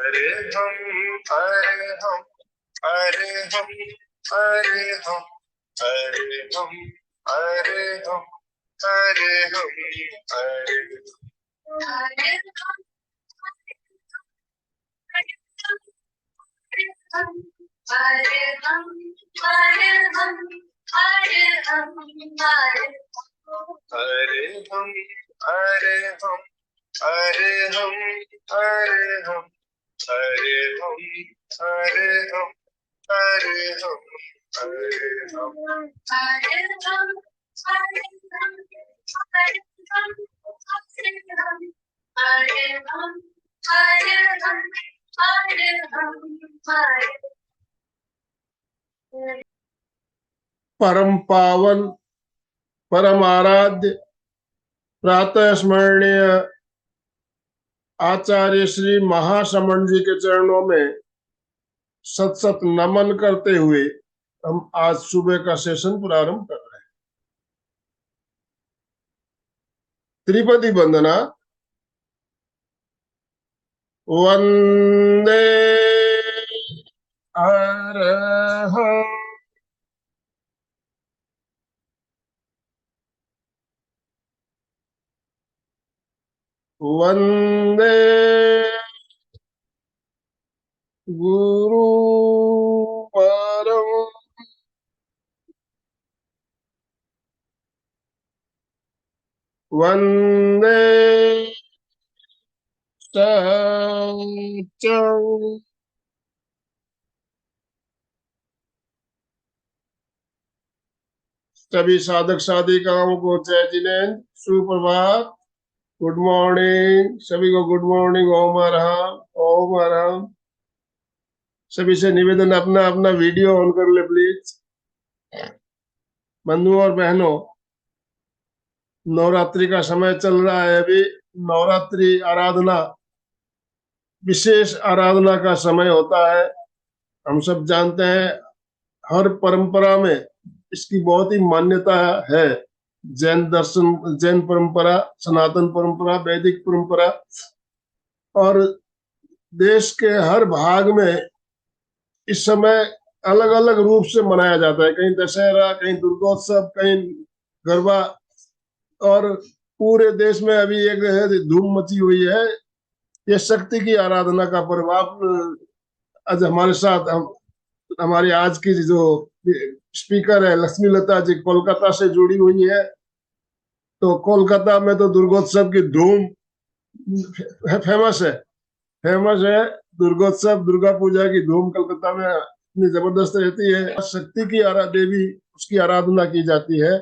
हरे हम हरे हम हरे हम हरे हम हरे हम हरे हम हरे हम हरे हरे हम हरे हम हरे हम हरे हम हरे हम हरे हम हरे हम हरे हम हरे हम हरे हम हरे हम हरे हम हरे हम हरे हम हरे हम हरे हम हरे हम हरे परम पावन परम आराध्य प्रातः स्मरणीय आचार्य श्री महाश्रमण जी के चरणों में सत सत नमन करते हुए हम आज सुबह का सेशन प्रारंभ कर रहे हैं। त्रिपदी वंदना। वंदे अरहं वंदे गुरुपरं वंदे सच्चं सभी साधक साधिकाओं को जय जिनेन्द्र, सुप्रभात, गुड मॉर्निंग। सभी को गुड मॉर्निंग। ओम अरहम ओम अरहम। सभी से निवेदन, अपना अपना वीडियो ऑन कर ले प्लीज। बंधुओं और बहनों, नवरात्रि का समय चल रहा है। अभी नवरात्रि आराधना, विशेष आराधना का समय होता है। हम सब जानते हैं, हर परंपरा में इसकी बहुत ही मान्यता है। जैन दर्शन, जैन परंपरा, सनातन परंपरा, वैदिक परंपरा, और देश के हर भाग में इस समय अलग अलग रूप से मनाया जाता है। कहीं दशहरा, कहीं दुर्गोत्सव, कहीं गरबा, और पूरे देश में अभी एक धूम मची हुई है। ये शक्ति की आराधना का पर्व। आप आज हमारे साथ, हमारी आज की जो स्पीकर है लक्ष्मी लता जी, कोलकाता से जुड़ी हुई है। तो कोलकाता में तो दुर्गोत्सव की धूम फेमस है। दुर्गोत्सव, दुर्गा पूजा की धूम कलकत्ता में इतनी जबरदस्त रहती है। शक्ति की देवी, उसकी आराधना की जाती है।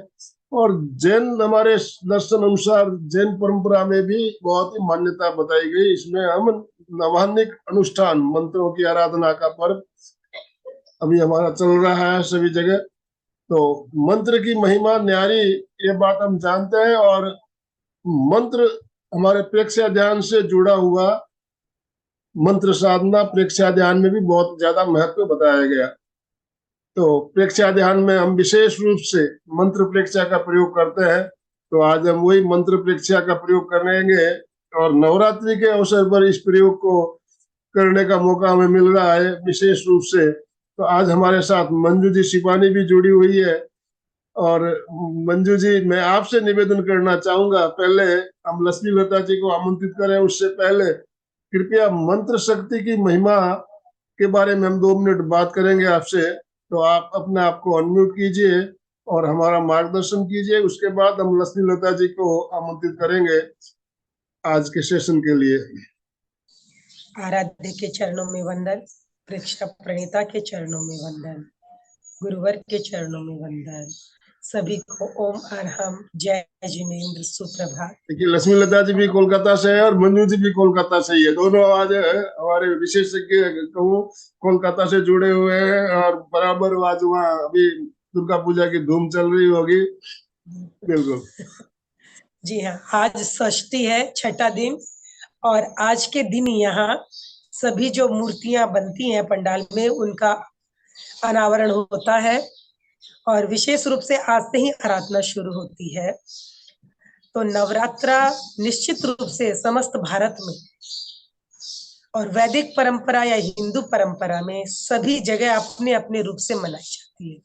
और जैन, हमारे दर्शन अनुसार जैन परंपरा में भी बहुत ही मान्यता बताई गई। इसमें हम नवान्निक अनुष्ठान, मंत्रों की आराधना का पर्व अभी हमारा चल रहा है सभी जगह। तो मंत्र की महिमा न्यारी, ये बात हम जानते हैं। और मंत्र हमारे प्रेक्षा ध्यान से जुड़ा हुआ, मंत्र साधना प्रेक्षा ध्यान में भी बहुत ज्यादा महत्व बताया गया। तो प्रेक्षा ध्यान में हम विशेष रूप से मंत्र प्रेक्षा का प्रयोग करते हैं। तो आज हम वही मंत्र प्रेक्षा का प्रयोग करेंगे, और नवरात्रि के अवसर पर इस प्रयोग को करने का मौका हमें मिल रहा है विशेष रूप से। तो आज हमारे साथ मंजू जी सिपानी भी जुड़ी हुई है। और मंजू जी, मैं आपसे निवेदन करना चाहूंगा, पहले हम लक्ष्मी लता जी को आमंत्रित करें उससे पहले कृपया मंत्र शक्ति की महिमा के बारे में हम 2 मिनट बात करेंगे आपसे। तो आप अपने आप को अनम्यूट कीजिए और हमारा मार्गदर्शन कीजिए। उसके बाद हम लक्ष्मी लता जी को आमंत्रित करेंगे आज के सेशन के लिए। आराध्य के चरणों में वंदन, प्रेक्षा प्रणीता के चरणों में वंदन, गुरुवर के चरणों में वंदन। सभी को ओम अरहम, जय जिनेन्द्र, सुप्रभात। देखिए, लक्ष्मी लता जी भी कोलकाता से है और मंजू जी भी कोलकाता से ही है। दोनों आज हमारे विशेषज्ञ कहूँ कोलकाता से जुड़े हुए हैं, और बराबर आज वहाँ अभी दुर्गा पूजा की धूम चल रही होगी। बिल्कुल जी हाँ, आज षष्ठी है, छठा दिन। और आज के दिन यहाँ सभी जो मूर्तियां बनती हैं पंडाल में, उनका अनावरण होता है। और विशेष रूप से आज से ही आराधना शुरू होती है। तो नवरात्रा निश्चित रूप से समस्त भारत में और वैदिक परंपरा या हिंदू परंपरा में सभी जगह अपने अपने रूप से मनाई जाती है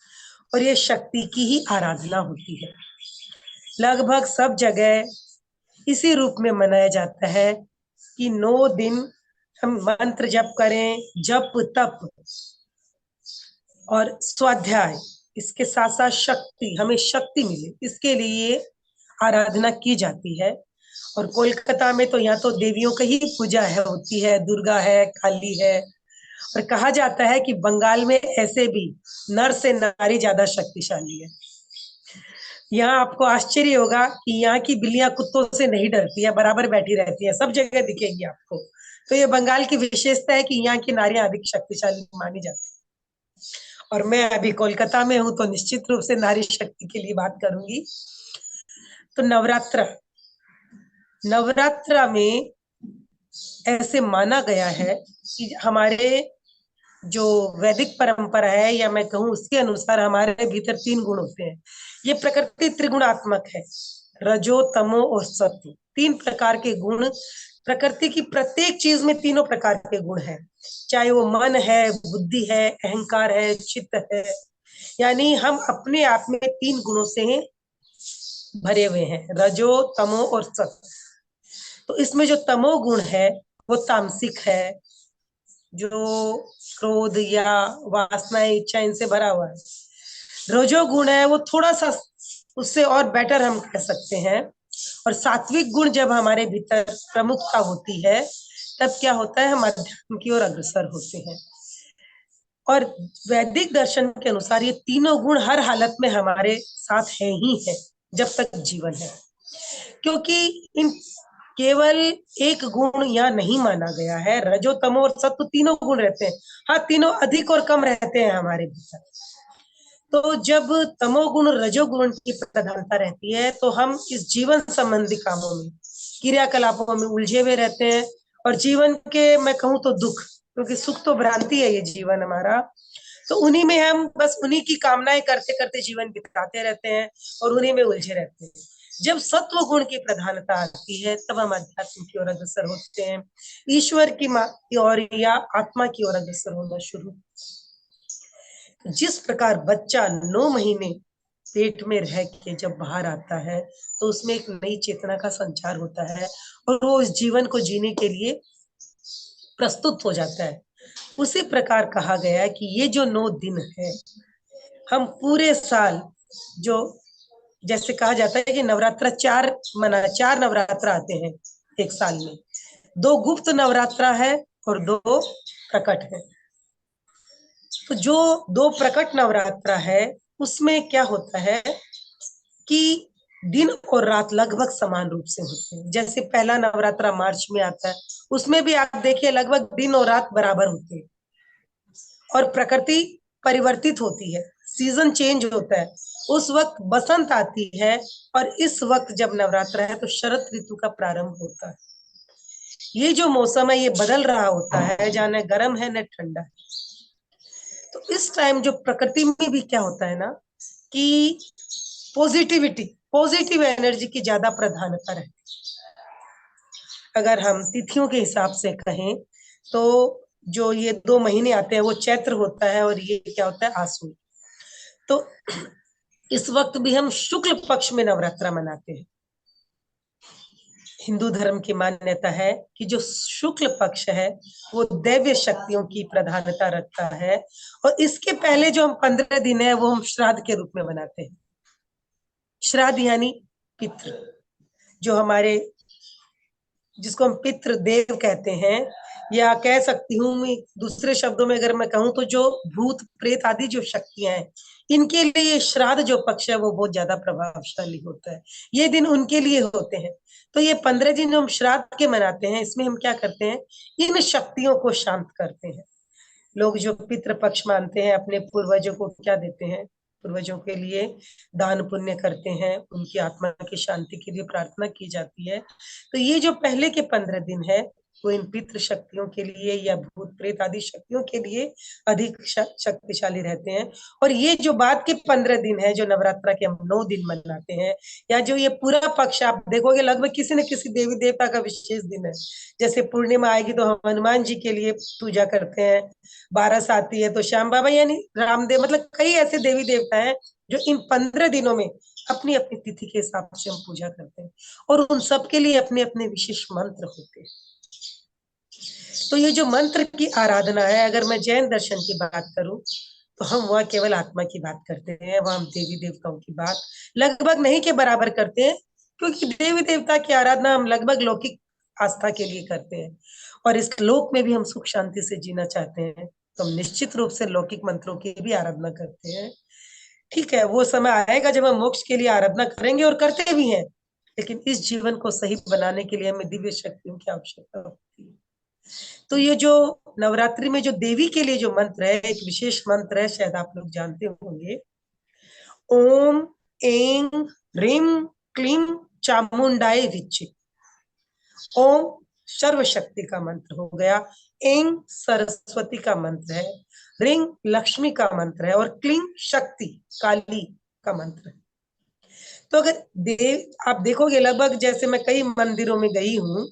और ये शक्ति की ही आराधना होती है। लगभग सब जगह इसी रूप में मनाया जाता है कि 9 दिन हम मंत्र जप करें, जप तप और स्वाध्याय, इसके साथ साथ शक्ति, हमें शक्ति मिले, इसके लिए आराधना की जाती है। और कोलकाता में तो यहाँ तो देवियों की ही पूजा है, होती है, दुर्गा है, काली है। और कहा जाता है कि बंगाल में ऐसे भी नर से नारी ज्यादा शक्तिशाली है। यहाँ आपको आश्चर्य होगा कि यहाँ की बिल्लियां कुत्तों से नहीं डरती है, बराबर बैठी रहती है, सब जगह दिखेगी आपको। तो ये बंगाल की विशेषता है कि यहाँ की नारियां अधिक शक्तिशाली मानी जाती है। और मैं अभी कोलकाता में हूँ तो निश्चित रूप से नारी शक्ति के लिए बात करूंगी। तो नवरात्र में ऐसे माना गया है कि हमारे जो वैदिक परंपरा है, या मैं कहूँ उसके अनुसार हमारे भीतर 3 गुण होते हैं। ये प्रकृति त्रिगुणात्मक है, रजो तमो और सत्व, 3 प्रकार के गुण। प्रकृति की प्रत्येक चीज में तीनों प्रकार के गुण हैं, चाहे वो मन है, बुद्धि है, अहंकार है, चित्त है। यानी हम अपने आप में 3 गुणों से भरे हुए हैं, रजो तमो और सत्व। तो इसमें जो तमो गुण है वो तामसिक है, जो क्रोध या वासना इच्छा इनसे भरा हुआ है। रजो गुण है वो थोड़ा सा उससे और बेटर हम कह सकते हैं। और सात्विक गुण जब हमारे भीतर प्रमुखता होती है तब क्या होता है, हम अध्यात्म की ओर अग्रसर होते हैं। और वैदिक दर्शन के अनुसार ये तीनों गुण हर हालत में हमारे साथ है ही है जब तक जीवन है, क्योंकि इन केवल एक गुण यहाँ नहीं माना गया है। रजो तमो और सत्व तीनों गुण रहते हैं, हाँ तीनों अधिक और कम रहते हैं हमारे भीतर। तो जब तमोगुण रजोगुण की प्रधानता रहती है तो हम इस जीवन संबंधी कामों में, क्रियाकलापों में उलझे हुए रहते हैं। और जीवन के मैं कहूँ तो दुख, क्योंकि सुख तो भ्रांति है ये जीवन हमारा, तो उन्हीं में हम बस उन्हीं की कामनाएं करते करते जीवन बिताते रहते हैं और उन्हीं में उलझे रहते हैं। जब सत्व गुण की प्रधानता आती है तब हम अध्यात्म की ओर अग्रसर होते हैं, ईश्वर की ओर या आत्मा की ओर अग्रसर होना शुरू। जिस प्रकार बच्चा 9 महीने पेट में रह के जब बाहर आता है तो उसमें एक नई चेतना का संचार होता है और वो इस जीवन को जीने के लिए प्रस्तुत हो जाता है। उसी प्रकार कहा गया है कि ये जो 9 दिन है, हम पूरे साल जो, जैसे कहा जाता है कि नवरात्र 4 नवरात्र आते हैं एक साल में, 2 गुप्त नवरात्र है और 2 प्रकट है। तो जो 2 प्रकट नवरात्र है उसमें क्या होता है कि दिन और रात लगभग समान रूप से होते हैं। जैसे पहला नवरात्रा मार्च में आता है, उसमें भी आप देखिए लगभग दिन और रात बराबर होते हैं। और प्रकृति परिवर्तित होती है, सीजन चेंज होता है। उस वक्त बसंत आती है और इस वक्त जब नवरात्र है तो शरद ऋतु का प्रारंभ होता है। ये जो मौसम है ये बदल रहा होता है, जहाँ न गर्म है न ठंडा है। तो इस टाइम जो प्रकृति में भी क्या होता है ना कि पॉजिटिव एनर्जी की ज्यादा प्रधानता रहती है। अगर हम तिथियों के हिसाब से कहें तो जो ये 2 महीने आते हैं वो चैत्र होता है और ये क्या होता है, आसू। तो इस वक्त भी हम शुक्ल पक्ष में नवरात्रा मनाते हैं। हिंदू धर्म की मान्यता है कि जो शुक्ल पक्ष है वो दैव्य शक्तियों की प्रधानता रखता है। और इसके पहले जो हम 15 दिन है वो हम श्राद्ध के रूप में मनाते हैं। श्राद्ध यानी पितृ, जो हमारे, जिसको हम पितृ देव कहते हैं, या कह सकती हूँ मैं दूसरे शब्दों में अगर मैं कहूँ तो जो भूत प्रेत आदि जो शक्तियां हैं, इनके लिए श्राद्ध जो पक्ष है वो बहुत ज्यादा प्रभावशाली होता है। ये दिन उनके लिए होते हैं। तो ये 15 दिन जो हम श्राद्ध के मनाते हैं, इसमें हम क्या करते हैं, इन शक्तियों को शांत करते हैं। लोग जो पितृ पक्ष मानते हैं अपने पूर्वजों को क्या देते हैं, पूर्वजों के लिए दान पुण्य करते हैं, उनकी आत्मा की शांति के लिए प्रार्थना की जाती है। तो ये जो पहले के 15 दिन है वो इन पितृ शक्तियों के लिए या भूत प्रेत आदि शक्तियों के लिए अधिक शक्तिशाली रहते हैं। और ये जो बाद के 15 दिन है, जो नवरात्रा के हम 9 दिन मनाते हैं, या जो ये पूरा पक्ष आप देखोगे लगभग किसी न किसी देवी देवता का विशेष दिन है। जैसे पूर्णिमा आएगी तो हम हनुमान जी के लिए पूजा करते हैं, 12 आती है तो श्याम बाबा यानी रामदेव, मतलब कई ऐसे देवी देवता हैं जो इन 15 दिनों में अपनी अपनी तिथि के हिसाब से हम पूजा करते हैं, और उन सब के लिए अपने अपने विशेष मंत्र होते हैं। तो ये जो मंत्र की आराधना है, अगर मैं जैन दर्शन की बात करूं तो हम वहाँ केवल आत्मा की बात करते हैं, वहां हम देवी देवताओं की बात लगभग नहीं के बराबर करते हैं, क्योंकि देवी देवता की आराधना हम लगभग लौकिक आस्था के लिए करते हैं, और इस लोक में भी हम सुख शांति से जीना चाहते हैं, तो हम निश्चित रूप से लौकिक मंत्रों की भी आराधना करते हैं। ठीक है, वो समय आएगा जब हम मोक्ष के लिए आराधना करेंगे और करते भी हैं, लेकिन इस जीवन को सही बनाने के लिए हमें दिव्य शक्तियों की आवश्यकता होती है। तो ये जो नवरात्रि में जो देवी के लिए जो मंत्र है, एक विशेष मंत्र है, शायद आप लोग जानते होंगे, ओम ऐं ह्रीं क्लीं चामुंडाय विच्चे। ओम सर्वशक्ति का मंत्र हो गया, ऐं सरस्वती का मंत्र है, ह्रीं लक्ष्मी का मंत्र है, और क्लीं शक्ति काली का मंत्र है। तो अगर आप देखोगे लगभग, जैसे मैं कई मंदिरों में गई हूँ,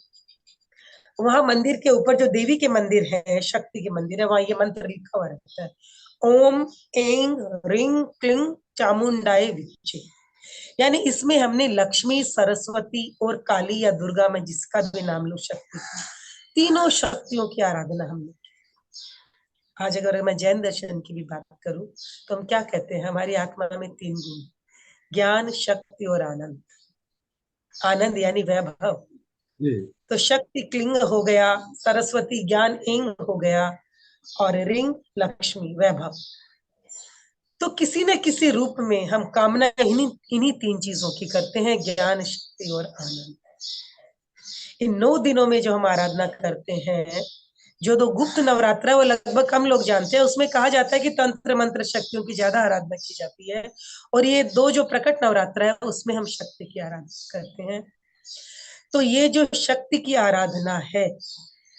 वहां मंदिर के ऊपर जो देवी के मंदिर है, शक्ति के मंदिर है, वहां ये मंत्र लिखा हुआ रहता है, ओम ऐं ह्रीं क्लीं चामुंडाय विच्चे। यानी इसमें हमने लक्ष्मी, सरस्वती और काली या दुर्गा में जिसका भी नाम लो, शक्ति, तीनों शक्तियों की आराधना हमने। आज अगर मैं जैन दर्शन की भी बात करूं तो हम क्या कहते हैं, हमारी आत्मा में 3 गुण, ज्ञान, शक्ति और आनंद। आनंद यानी वैभव, तो शक्ति क्लिंग हो गया, सरस्वती ज्ञान इंग हो गया, और रिंग लक्ष्मी वैभव। तो किसी न किसी रूप में हम कामना इन्हीं 3 चीजों की करते हैं, ज्ञान, शक्ति और आनंद। इन 9 दिनों में जो हम आराधना करते हैं, जो 2 गुप्त नवरात्र है वो लगभग कम लोग जानते हैं, उसमें कहा जाता है कि तंत्र मंत्र शक्तियों की ज्यादा आराधना की जाती है, और ये 2 जो प्रकट नवरात्र है उसमें हम शक्ति की आराधना करते हैं। तो ये जो शक्ति की आराधना है,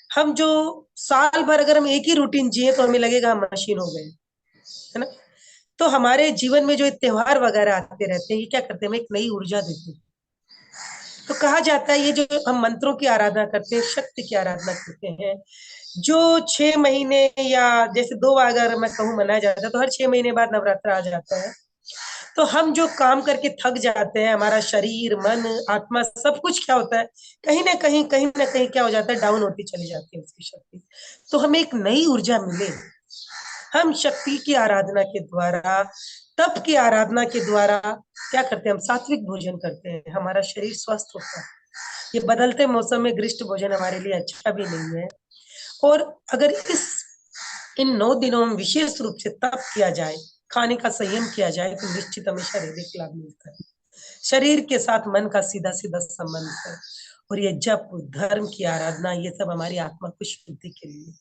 हम जो साल भर अगर हम एक ही रूटीन जिए तो हमें लगेगा हम मशीन हो गए, है ना। तो हमारे जीवन में जो त्योहार वगैरह आते रहते हैं, ये क्या करते हैं, हमें एक नई ऊर्जा देते हैं। तो कहा जाता है ये जो हम मंत्रों की आराधना करते हैं, शक्ति की आराधना करते हैं, जो 6 महीने या जैसे 2 बार अगर मैं कहूँ मनाया जाता है, तो हर 6 महीने बाद नवरात्र आ जाता है, तो हम जो काम करके थक जाते हैं, हमारा शरीर, मन, आत्मा सब कुछ क्या होता है, कहीं ना कहीं क्या हो जाता है, डाउन होती चली जाती है उसकी शक्ति। तो हमें एक नई ऊर्जा मिले, हम शक्ति की आराधना के द्वारा, तप की आराधना के द्वारा क्या करते हैं, हम सात्विक भोजन करते हैं, हमारा शरीर स्वस्थ होता है। ये बदलते मौसम में गृष्ट भोजन हमारे लिए अच्छा भी नहीं है, और अगर इन 9 दिनों में विशेष रूप से तप किया जाए, खाने का संयम किया जाए, तो निश्चित हमें शारीरिक लाभ मिलता है। शरीर के साथ मन का सीधा सीधा संबंध है, और ये जप, धर्म की आराधना, ये सब हमारी आत्मा की शुद्धि के लिए।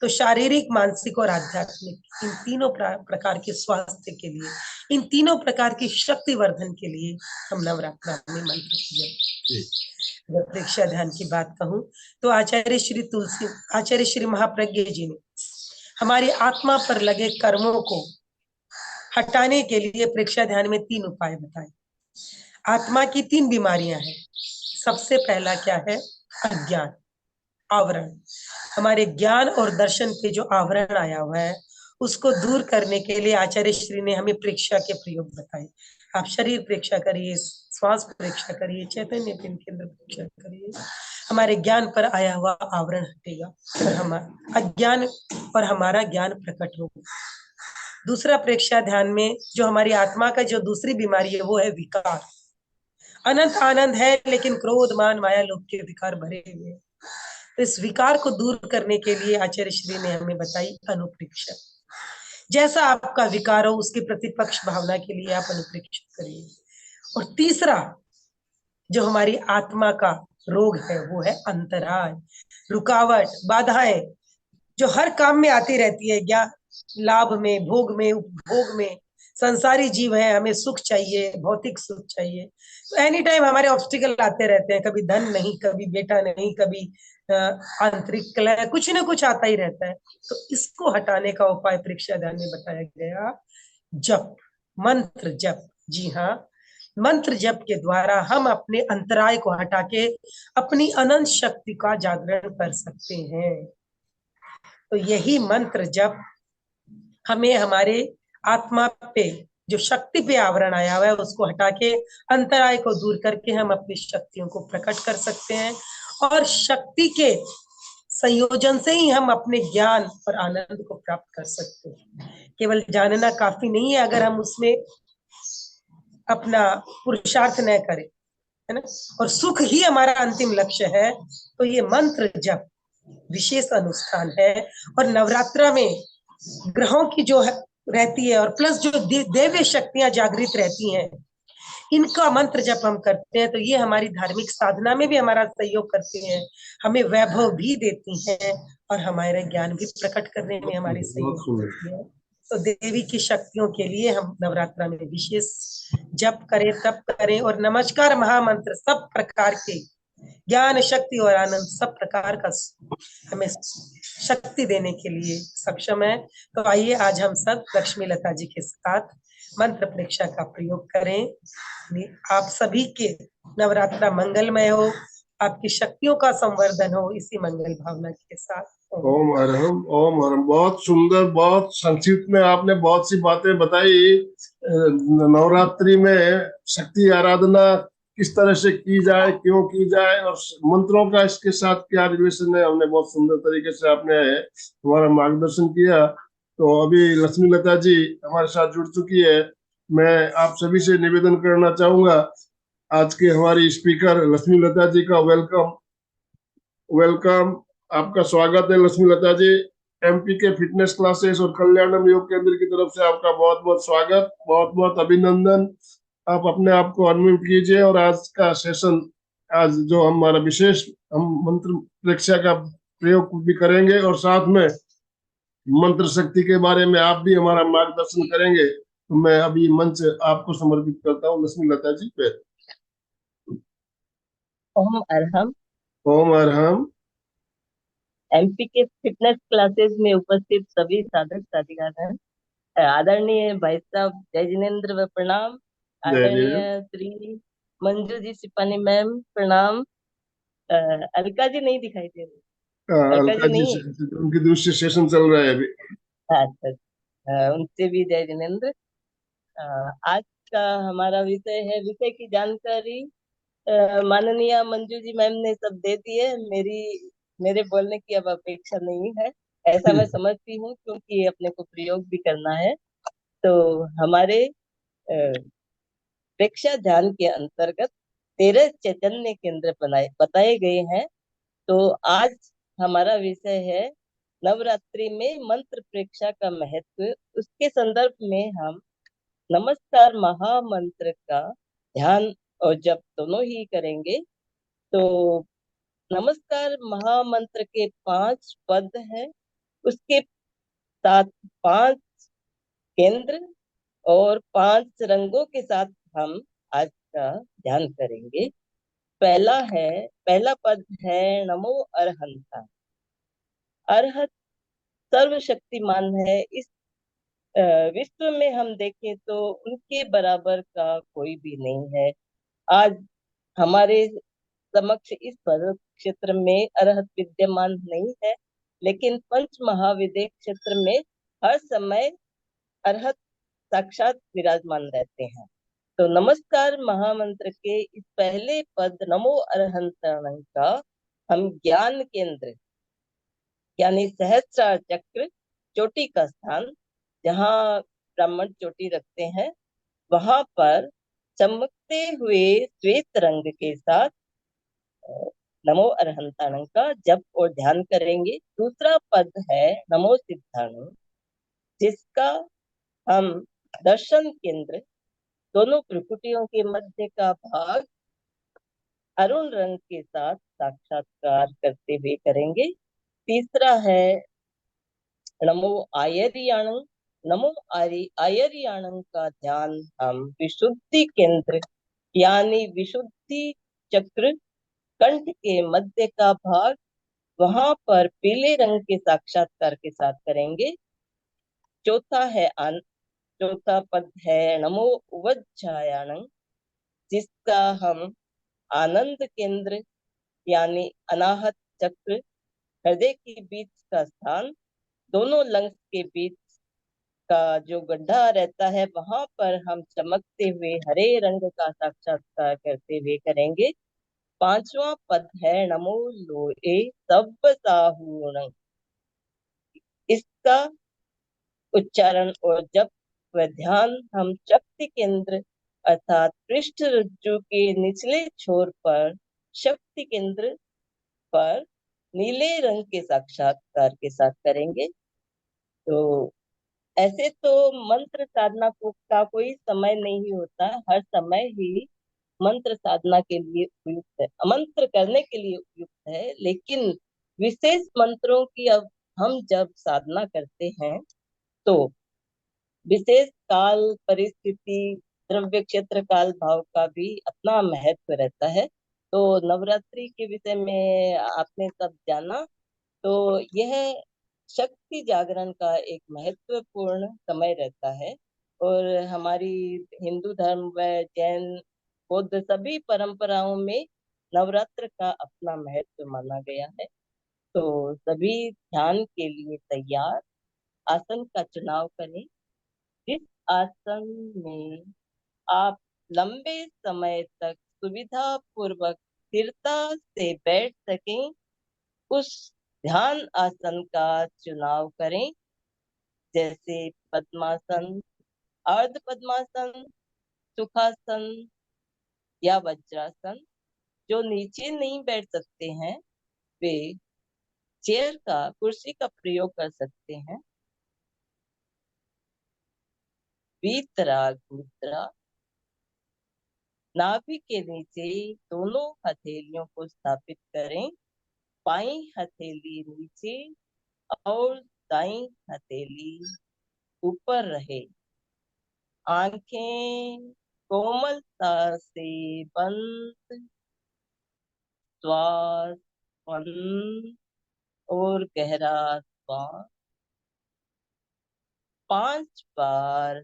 तो शारीरिक, मानसिक और आध्यात्मिक, इन तीनों प्रकार के स्वास्थ्य के लिए, इन तीनों प्रकार की शक्ति वर्धन के लिए हम नवरात्र में मंत्र की जप। अगर प्रेक्षा ध्यान की बात कहूँ तो आचार्य श्री महाप्रज्ञ जी ने हमारी आत्मा पर लगे कर्मों को हटाने के लिए प्रेक्षा ध्यान में 3 उपाय बताए। आत्मा की 3 बीमारियां हैं। सबसे पहला क्या है, अज्ञान, आवरण। हमारे ज्ञान और दर्शन पे जो आवरण आया हुआ है, उसको दूर करने के लिए आचार्य श्री ने हमें प्रेक्षा के प्रयोग बताए। आप शरीर प्रेक्षा करिए, श्वास प्रेक्षा करिए, चैतन्य केंद्र प्रेक्षा करिए, हमारे ज्ञान पर आया हुआ आवरण हटेगा और हमारा अज्ञान और हमारा ज्ञान प्रकट होगा। दूसरा प्रेक्षा ध्यान में जो हमारी आत्मा का जो दूसरी बीमारी है, वो है विकार। अनंत आनंद है, लेकिन क्रोध, मान, माया, लोभ के विकार भरे हुए। तो इस विकार को दूर करने के लिए आचार्य श्री ने हमें बताई अनुप्रेक्षा। जैसा आपका विकार हो, उसकी प्रतिपक्ष भावना के लिए आप अनुप्रेक्षा करिए। और तीसरा जो हमारी आत्मा का रोग है, वो है अंतराय, रुकावट, बाधाएं, जो हर काम में आती रहती है, या लाभ में, भोग में, उपभोग में। संसारी जीव है, हमें सुख चाहिए, भौतिक सुख चाहिए, तो एनी टाइम हमारे ऑब्स्टिकल आते रहते हैं। कभी धन नहीं, कभी बेटा नहीं, कभी आंतरिक कलह, कुछ ना कुछ आता ही रहता है। तो इसको हटाने का उपाय परीक्षा ध्यान में बताया गया, जप, मंत्र जप। जी हाँ, मंत्र जप के द्वारा हम अपने अंतराय को हटा के अपनी अनंत शक्ति का जागरण कर सकते हैं। तो यही मंत्र जप हमें हमारे आत्मा पे जो शक्ति पे आवरण आया हुआ है उसको हटा के अंतराय को दूर करके हम अपनी शक्तियों को प्रकट कर सकते हैं। और शक्ति के संयोजन से ही हम अपने ज्ञान और आनंद को प्राप्त कर सकते हैं। केवल जानना काफी नहीं है अगर हम उसमें अपना पुरुषार्थ न करें, है ना। और सुख ही हमारा अंतिम लक्ष्य है, तो ये मंत्र जप विशेष अनुष्ठान है। और नवरात्रा में ग्रहों की जो है रहती है, और प्लस जो देव्य शक्तियां जागृत रहती हैं, इनका मंत्र जप हम करते हैं तो ये हमारी धार्मिक साधना में भी हमारा सहयोग करती हैं, हमें वैभव भी देती हैं और हमारे ज्ञान भी प्रकट करने में हमारी बहुत सहयोग सुंदर। करती है। तो देवी की शक्तियों के लिए हम नवरात्रा में विशेष जप करें, तप करें, और नमस्कार महामंत्र सब प्रकार के ज्ञान, शक्ति और आनंद सब प्रकार का हमें शक्ति देने के लिए सक्षम है। तो आइए आज हम सब लक्ष्मी लता जी के साथ मंत्र परीक्षा का प्रयोग करें। आप सभी के नवरात्रा मंगलमय हो, आपकी शक्तियों का संवर्धन हो, इसी मंगल भावना के साथ। ओम अरहम, ओम अरहम। बहुत सुंदर, बहुत संक्षिप्त में आपने बहुत सी बातें बताई। नवरात्रि में शक्ति आराधना किस तरह से की जाए, क्यों की जाए, और मंत्रों का इसके साथ क्या रिलेशन है, हमने बहुत सुंदर तरीके से आपने हमारा मार्गदर्शन किया। तो अभी लक्ष्मी लता जी हमारे साथ जुड़ चुकी है। मैं आप सभी से निवेदन करना चाहूंगा, आज की हमारी स्पीकर लक्ष्मी लता जी का वेलकम, वेलकम। आपका स्वागत है लक्ष्मी लता जी। एमपी के फिटनेस क्लासेस और कल्याणम योग केंद्र की तरफ से आपका बहुत बहुत स्वागत, बहुत बहुत अभिनंदन। आप अपने आप को अनम्यूट कीजिए और आज का सेशन, आज जो हमारा विशेष, हम मंत्र परीक्षा का प्रयोग भी करेंगे और साथ में मंत्र शक्ति के बारे में आप भी हमारा मार्गदर्शन करेंगे। तो मैं अभी मंच आपको समर्पित करता हूँ लक्ष्मी लता जी पे। ओम अरहम। ओम अरहम। एमपी के फिटनेस क्लासेस में उपस्थित सभी साधक साधिकागण, आदरणीय भाई साहब जय जिनेन्द्र व प्रणाम। जय जय। आदरणीय श्री मंजू जी सिपानी मैम प्रणाम। अलका जी नहीं दिखाई दे रही, अलका अलका जी जी नहीं है। उनकी दूसरी सेशन चल रहा है अभी। अच्छा, उनसे भी जय जिनेन्द्र। आज का हमारा विषय है, विषय की जानकारी माननीय मंजू जी मैम ने सब दे दी है। मेरे बोलने की अब अपेक्षा नहीं है, ऐसा मैं समझती हूँ, क्योंकि अपने को प्रयोग भी करना है। तो हमारे प्रेक्षा ध्यान के अंतर्गत 13 चैतन्य केंद्र बताए गए हैं। तो आज हमारा विषय है नवरात्रि में मंत्र प्रेक्षा का महत्व। उसके संदर्भ में हम नमस्कार महामंत्र का ध्यान और जप दोनों ही करेंगे। तो नमस्कार महामंत्र के 5 पद हैं, उसके साथ 5 केंद्र और 5 रंगों के साथ हम आज का ध्यान करेंगे। पहला पद है नमो अरहंता। अरहत सर्वशक्तिमान है। इस विश्व में हम देखें तो उनके बराबर का कोई भी नहीं है। आज हमारे समक्ष इस भरत क्षेत्र में अरहत विद्यमान नहीं है, लेकिन पंच महाविद्य क्षेत्र में हर समय अरहत साक्षात विराजमान रहते हैं। तो नमस्कार महामंत्र के इस पहले पद नमो अरहंताणं का हम ज्ञान केंद्र यानी सहस्त्रार चक्र, चोटी का स्थान, जहाँ ब्राह्मण चोटी रखते हैं, वहां पर चमकते हुए श्वेत रंग के साथ नमो अरहंताणं का जप और ध्यान करेंगे। दूसरा पद है नमो सिद्धाणं, जिसका हम दर्शन केंद्र, दोनों त्रिपुटियों के मध्य का भाग अरुण रंग के साथ साक्षात्कार करते हुए करेंगे। तीसरा है नमो आयरियाणं। नमो आयरियाणं का ध्यान हम विशुद्धि केंद्र यानी विशुद्धि चक्र, कंठ के मध्य का भाग वहां पर पीले रंग के साक्षात्कार के साथ करेंगे। चौथा है चौथा पद है नमो उवज्जायाणं, जिसका हम आनंद केंद्र यानी अनाहत चक्र, हृदय के बीच का स्थान, दोनों लंग्स के बीच का जो गड्ढा रहता है, वहां पर हम चमकते हुए हरे रंग का साक्षात्कार करते हुए करेंगे। पांचवा पद है नमो लोए सब साहूणं। इसका उच्चारण और जप व ध्यान हम शक्ति केंद्र अर्थात पृष्ठ रज्जु के निचले छोर पर शक्ति केंद्र पर नीले रंग के साक्षात्कार के साथ करेंगे। तो ऐसे तो मंत्र साधना का कोई समय नहीं होता, हर समय ही मंत्र साधना के लिए उपयुक्त है, मंत्र करने के लिए उपयुक्त है। लेकिन विशेष मंत्रों की अब हम जब साधना करते हैं तो विशेष काल परिस्थिति द्रव्य क्षेत्र काल भाव का भी अपना महत्व रहता है। तो नवरात्रि के विषय में आपने सब जाना। तो यह शक्ति जागरण का एक महत्वपूर्ण समय रहता है। और हमारी हिंदू धर्म व जैन बौद्ध सभी परंपराओं में नवरात्र का अपना महत्व माना गया है। तो सभी ध्यान के लिए तैयार, आसन का चुनाव करें। जिस आसन में आप लंबे समय तक सुविधा पूर्वक स्थिरता से बैठ सकें, उस ध्यान आसन का चुनाव करें, जैसे पद्मासन, अर्ध पद्मासन, सुखासन या वज्रासन। जो नीचे नहीं बैठ सकते हैं वे चेयर का, कुर्सी का प्रयोग कर सकते हैं। वीतराग मुद्रा, नाभि के नीचे दोनों हथेलियों को स्थापित करें, बाईं हथेली नीचे और दाईं हथेली ऊपर रहे। आंखें कोमलता से बंद, श्वास बंद और गहरा श्वास। 5 बार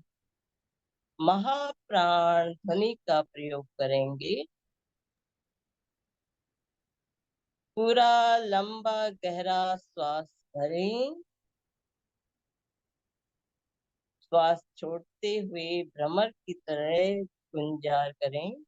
महाप्राण ध्वनि का प्रयोग करेंगे। पूरा लंबा गहरा श्वास भरें, श्वास छोड़ते हुए भ्रमर की तरह गुंजार करें।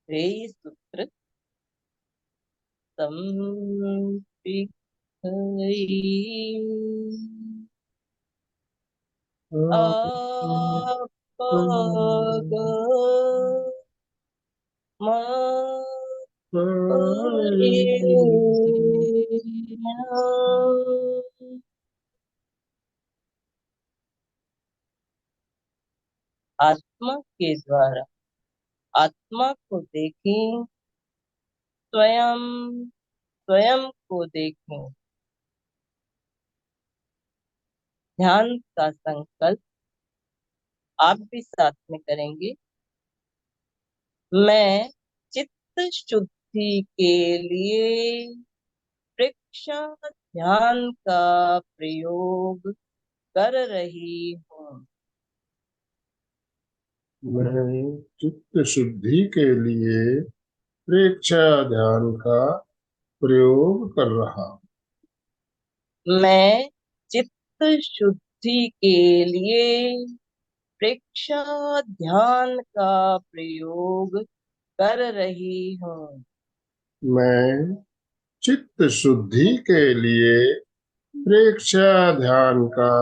श्रेय सूत्र संपित आप ग म रे आत्मा के द्वारा आत्मा को देखें, स्वयं स्वयं को देखें। ध्यान का संकल्प आप भी साथ में करेंगे। मैं चित्त शुद्धि के लिए प्रेक्षा ध्यान का प्रयोग कर रही हूँ। मैं चित्त शुद्धि के लिए प्रेक्षा ध्यान का प्रयोग कर रहा हूँ। मैं चित्त शुद्धि के लिए प्रेक्षा ध्यान का प्रयोग कर रही हूँ। मैं चित्त शुद्धि के लिए प्रेक्षा ध्यान का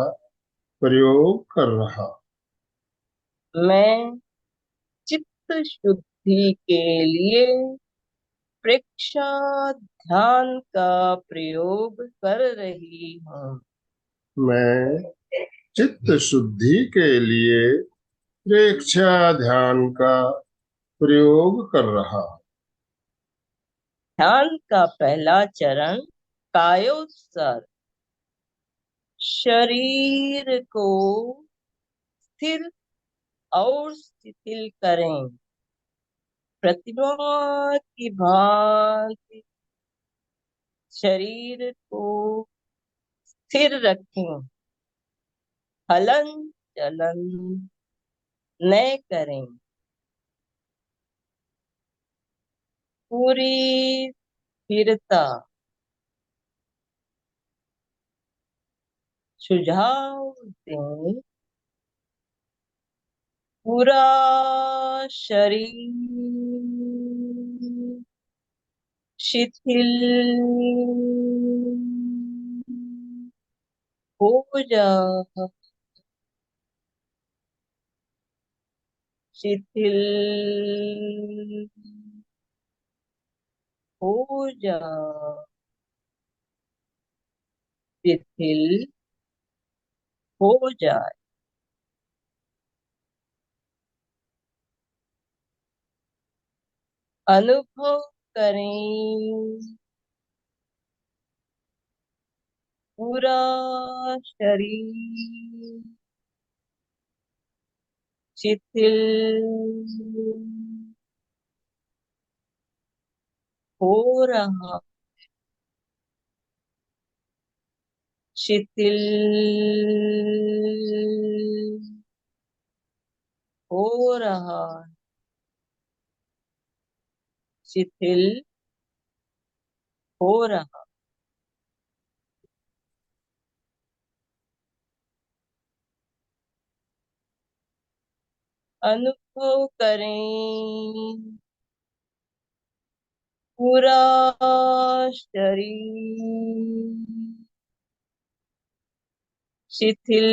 प्रयोग कर रहा हूँ। मैं चित्त शुद्धि के लिए प्रेक्षा ध्यान का प्रयोग कर रही हूँ। मैं चित्त शुद्धि के लिए प्रेक्षा ध्यान का प्रयोग कर रहा हूँ। ध्यान का पहला चरण कायोत्सर्ग। शरीर को स्थिर और शिथिल करें। प्रतिमा की भांति शरीर को स्थिर रखें। हलन चलन न करें। पूरी स्थिरता। सुझाव दें। पूरा शरीर शिथिल हो जाए। शिथिल हो जाए। शिथिल हो जाए। अनुभव करें। पूरा शरीर शिथिल हो रहा। शिथिल हो रहा। शिथिल हो रहा। अनुभव करें। पूरा शरीर शिथिल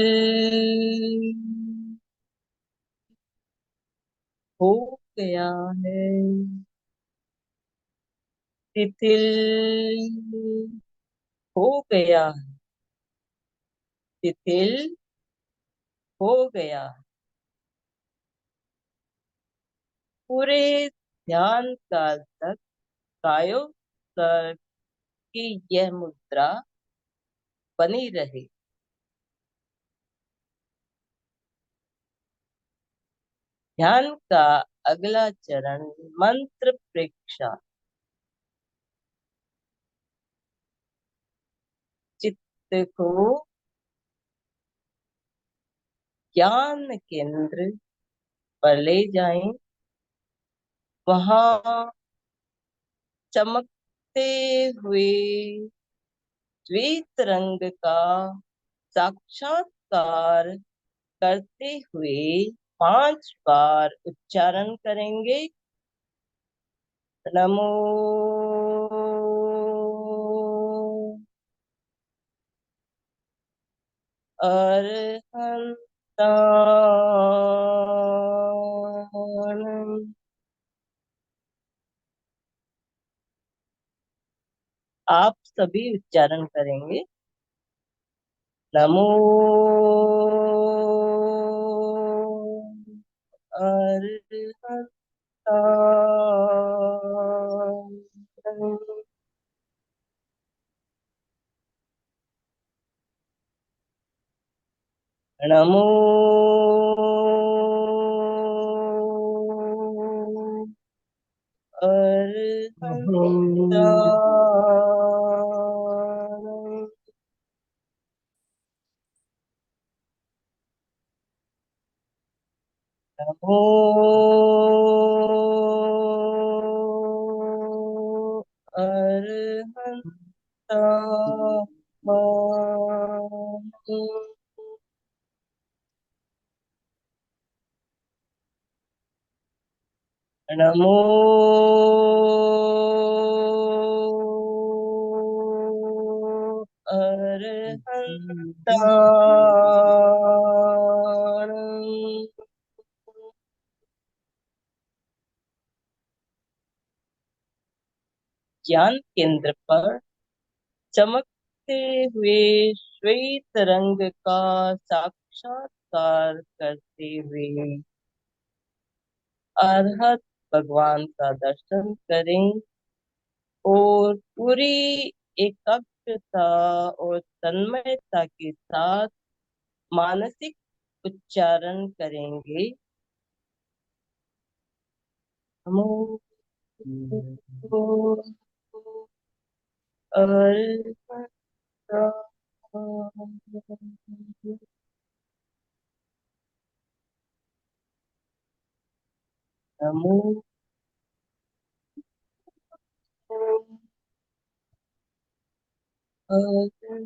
हो गया है। शिथिल हो गया है। शिथिल हो गया है। पूरे ध्यान काल तक कायोत्सर्ग की यह मुद्रा बनी रहे। ध्यान का अगला चरण मंत्र प्रेक्षा। चित्त को ज्ञान केंद्र पर ले जाएं। वहां चमकते हुए श्वेत रंग का साक्षात्कार करते हुए 5 बार उच्चारण करेंगे। नमो अरहंताय आप सभी उच्चारण करेंगे। नमो अरहंताय। नमो अरहंताय। नमो अरहंताय। नमो अरहंताय। ज्ञान केंद्र पर चमकते हुए श्वेत रंग का साक्षात्कार करते हुए अरहत भगवान का दर्शन करें और पूरी एकाग्रता और तन्मयता के साथ मानसिक उच्चारण करेंगे। नमो अरहंताय। नमो अरहंताय।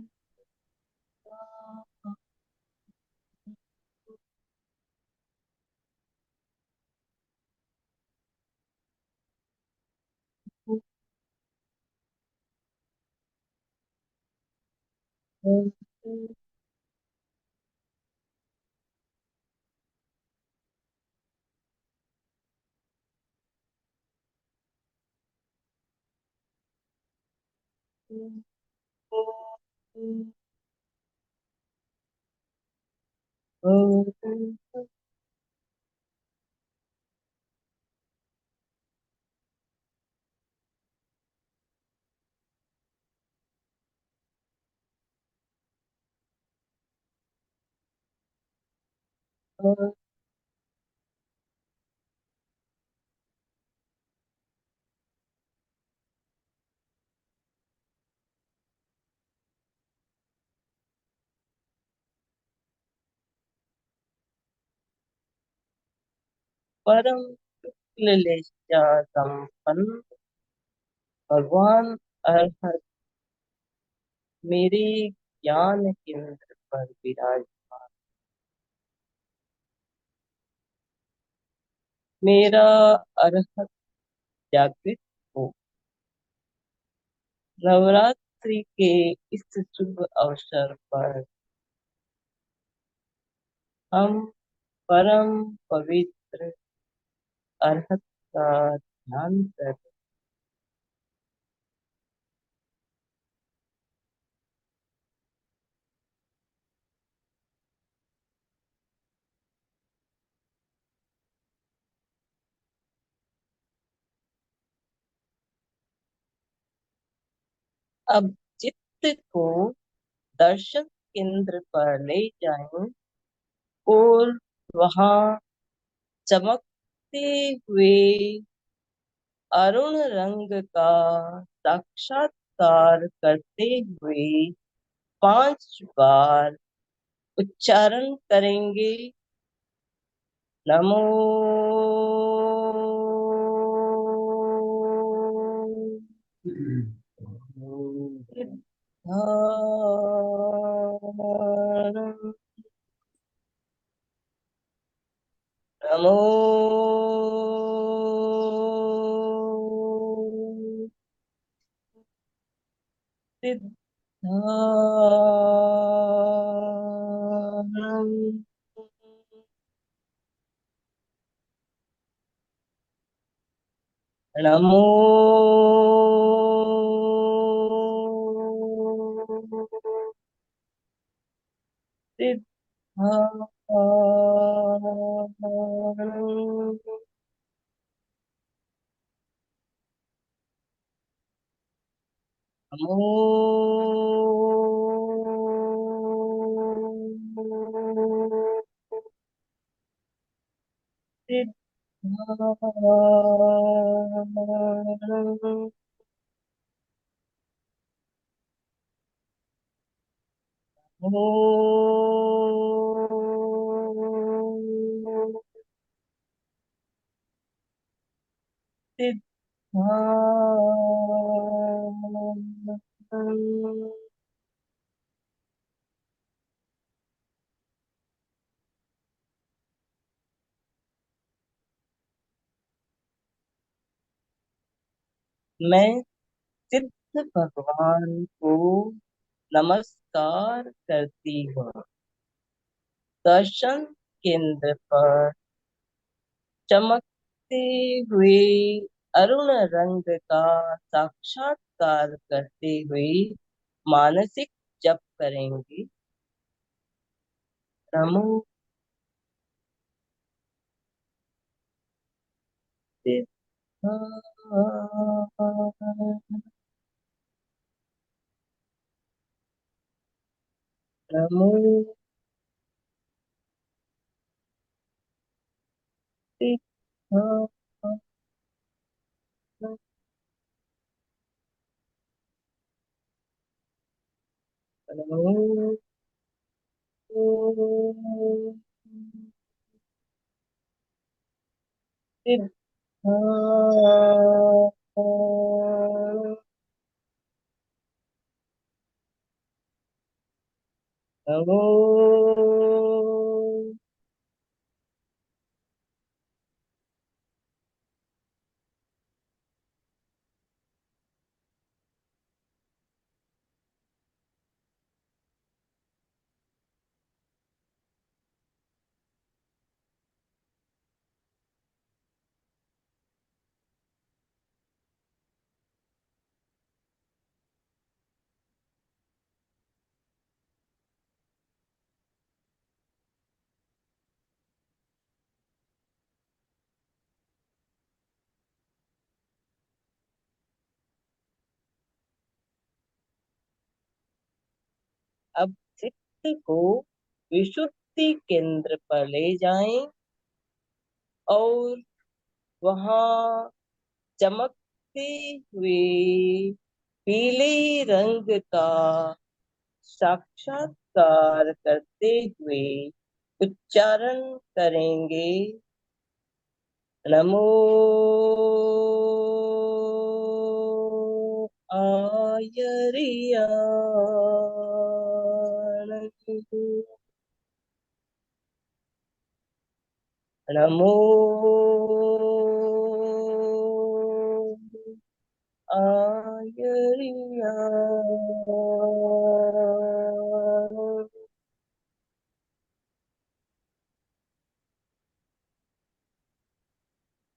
परम क्लेशा संपन्न भगवान अरहत मेरे ज्ञान केंद्र पर विराजमान। मेरा अरहत जागृत हो। नवरात्रि के इस शुभ अवसर पर हम परम पवित्र अरहत का ध्यान कर। अब चित्त को दर्शन केंद्र पर ले जाएं और वहां चमकते हुए अरुण रंग का साक्षात्कार करते हुए 5 बार उच्चारण करेंगे। नमो सिद्धारणं। नमो सिद्धारणं। नमो मैं सिद्ध भगवान को नमस्कार करती हूँ। दर्शन केंद्र पर चमकते हुए अरुण रंग का साक्षात्कार करते हुए मानसिक जप करेंगे। नमो सिद्धाय, नमो सिद्धाय, नमो सिद्धाय, नमो अब चित्त को विशुद्धि केंद्र पर ले जाएं और वहां चमकते हुए पीले रंग का साक्षात्कार करते हुए उच्चारण करेंगे। नमो आयर्याण, नमो आयर्याण,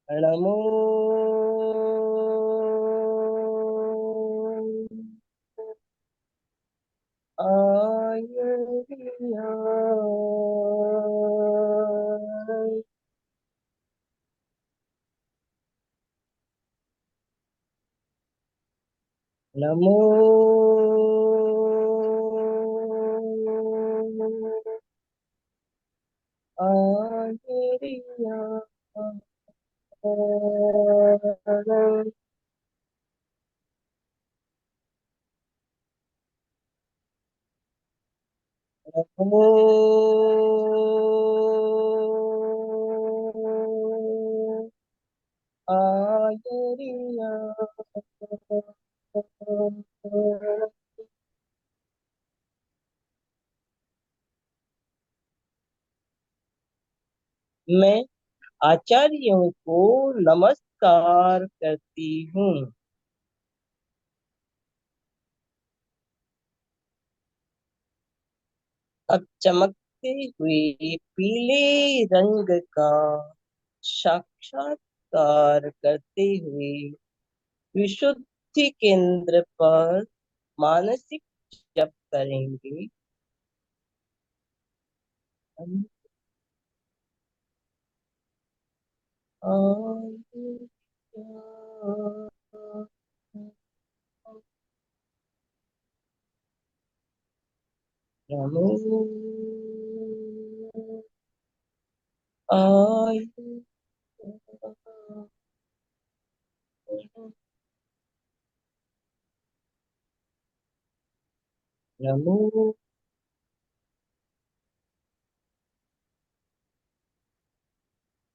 नमो आयर्याण, नमो आयर्याण, नमो आयर्याण। मैं आचार्यों को नमस्कार करती हूँ। अब चमकते हुए पीले रंग का साक्षात्कार करते हुए विशुद्धि केंद्र पर मानसिक जप करेंगे। नमो आयु नमो आयु नमो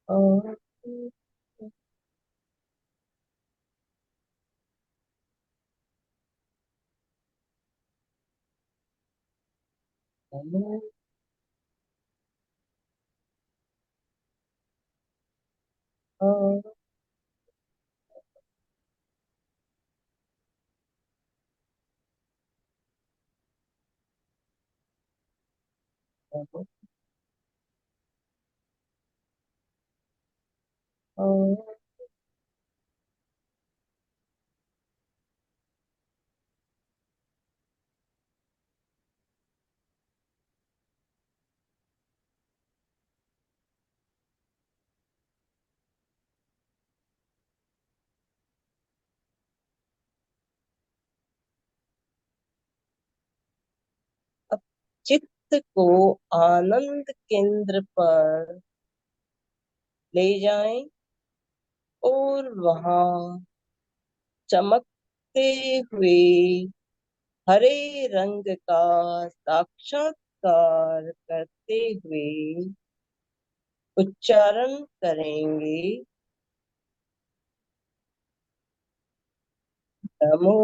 आयु नमो आयु अब चित्त को आनंद केंद्र पर ले जाएं और वहां चमकते हुए हरे रंग का साक्षात्कार करते हुए उच्चारण करेंगे। नमो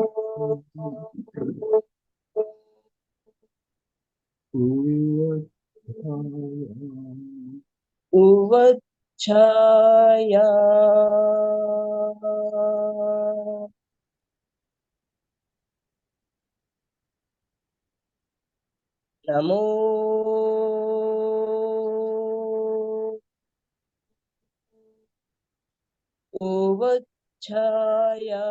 उवच्छाया नमो उवच्छाया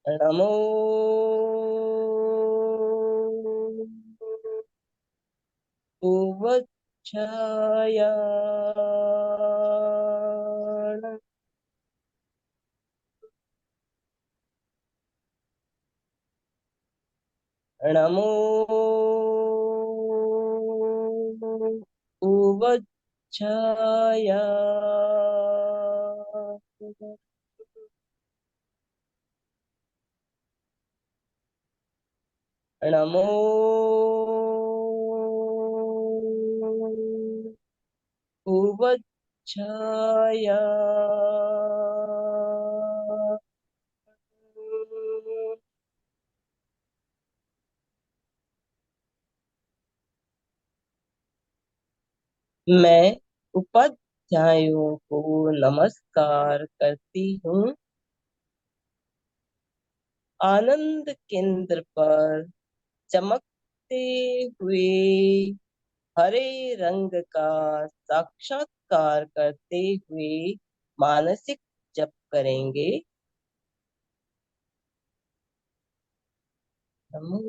नमो उवच्छाया नमो उवच्छाया नमो उवच्छाया मैं उपाध्यायों को नमस्कार करती हूँ। आनंद केंद्र पर चमकते हुए हरे रंग का साक्षात्कार करते हुए मानसिक जप करेंगे। नमो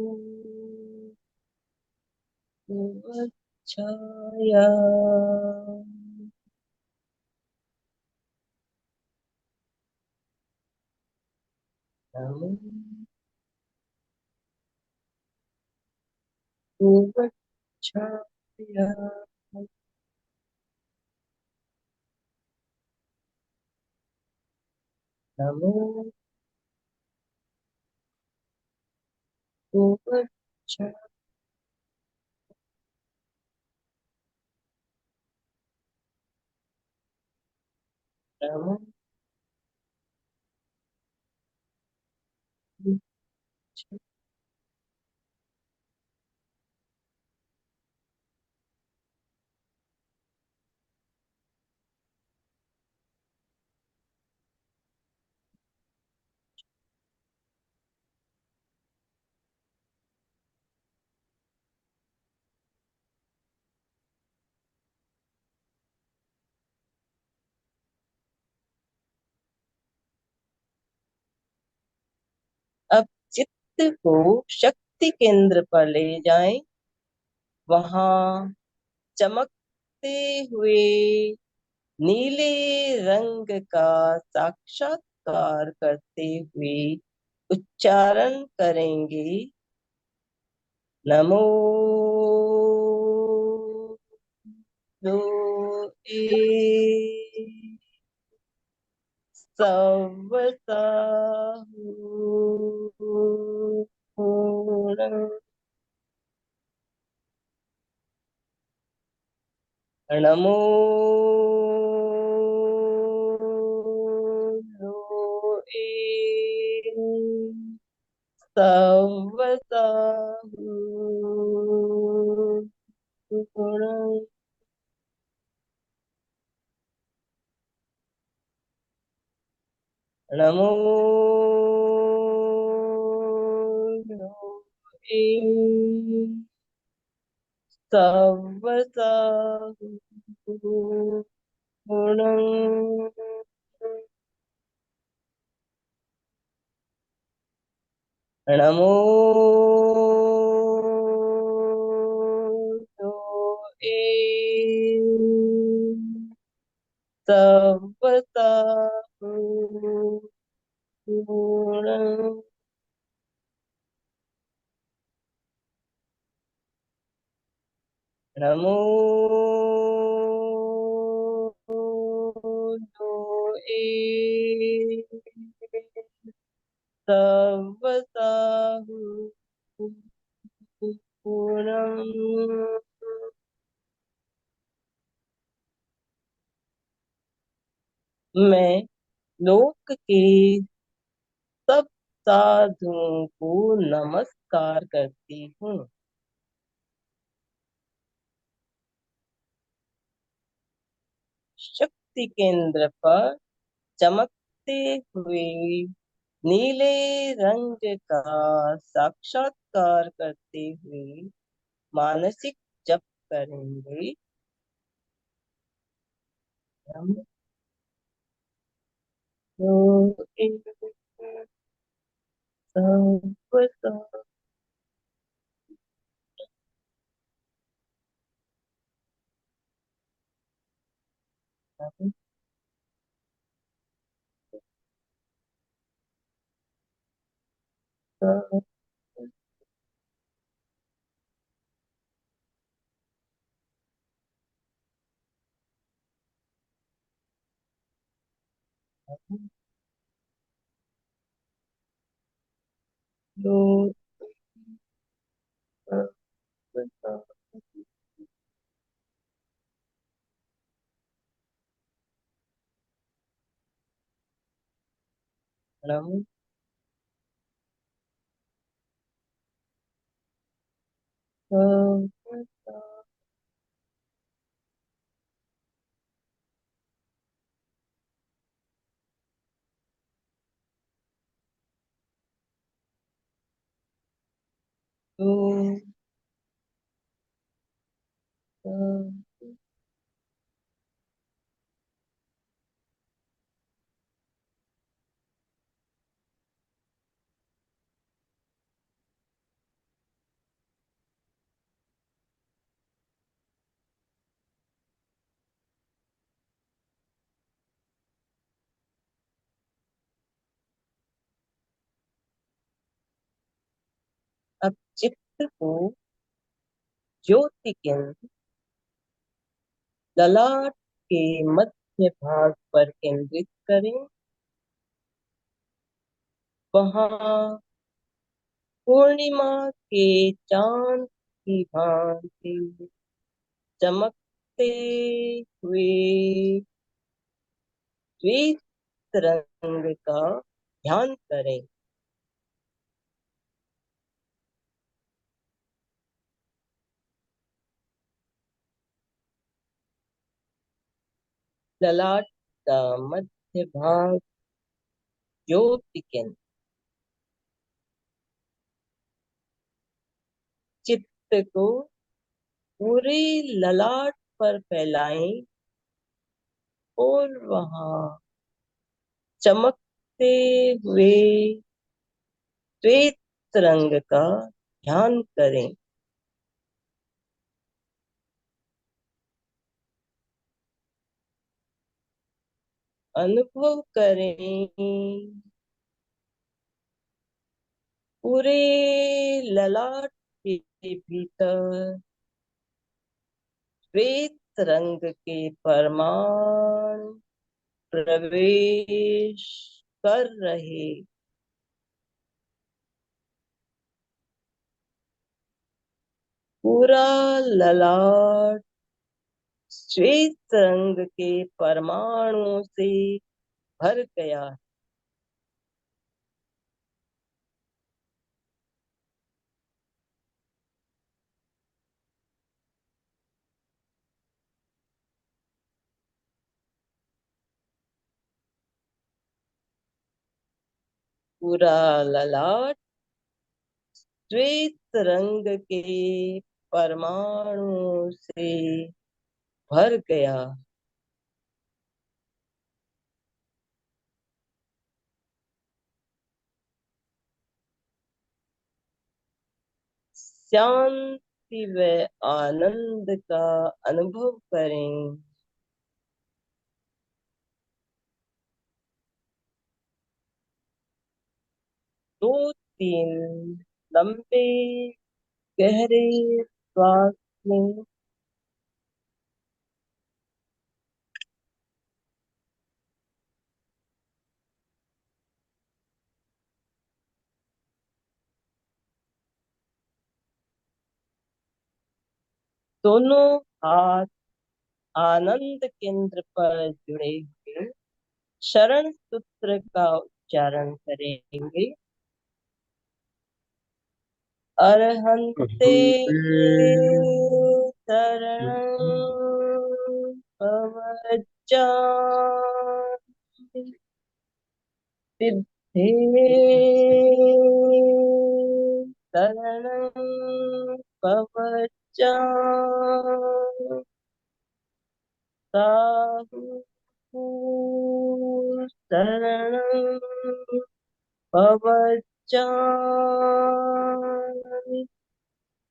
शिवाय। नमो शिवाय। नमो शिवाय। नमो चित्त को शक्ति केंद्र पर ले जाएं, वहां चमकते हुए नीले रंग का साक्षात्कार करते हुए उच्चारण करेंगे, नमो ए सवसाहु नमो ए सवसाहु नमो ए सवसाहु नमो ए सवसाहु नमो ए सवसाहु मैं लोक के सब साधुओं को नमस्कार करती हूँ। शक्ति केंद्र पर चमकते हुए नीले रंग का साक्षात्कार करते हुए मानसिक जप करेंगे, हम लोग एक सब लोग नम अब चित्त को ज्योति केंद्र ललाट के मध्य भाग पर केंद्रित करें, वहां पूर्णिमा के चांद की भांति चमकते हुए श्वेत रंग का ध्यान करें, ललाट का मध्य भाग ज्योति केंद्र। चित्त को पूरे ललाट पर फैलाएं और वहां चमकते हुए श्वेत रंग का ध्यान करें। अनुभव करें पूरे ललाट के भीतर श्वेत रंग के परमाणु प्रवेश कर रहे। पूरा ललाट श्वेत रंग के परमाणुओं से भर गया। पूरा ललाट श्वेत रंग के परमाणुओं से भर गया। शांति व आनंद का अनुभव करें। दो तीन लंबे गहरे श्वास लें। दोनों हाथ आनंद केंद्र पर जुड़े हुए शरण सूत्र का उच्चारण करेंगे। अरहन्ते शरणं भवज्जामि सिद्धे शरणं भवज्जामि साहु शरणं भवज्जामि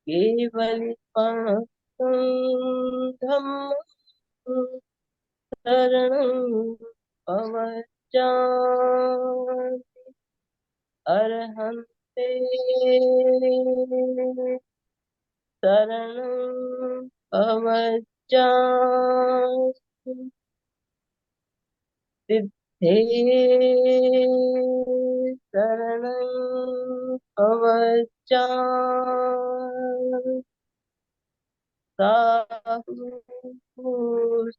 केवलपणं धम्मं शरणं भवज्जामि अरहन्ते शरणं भवज्जामि सिद्धे शरणं भवज्जामि साहु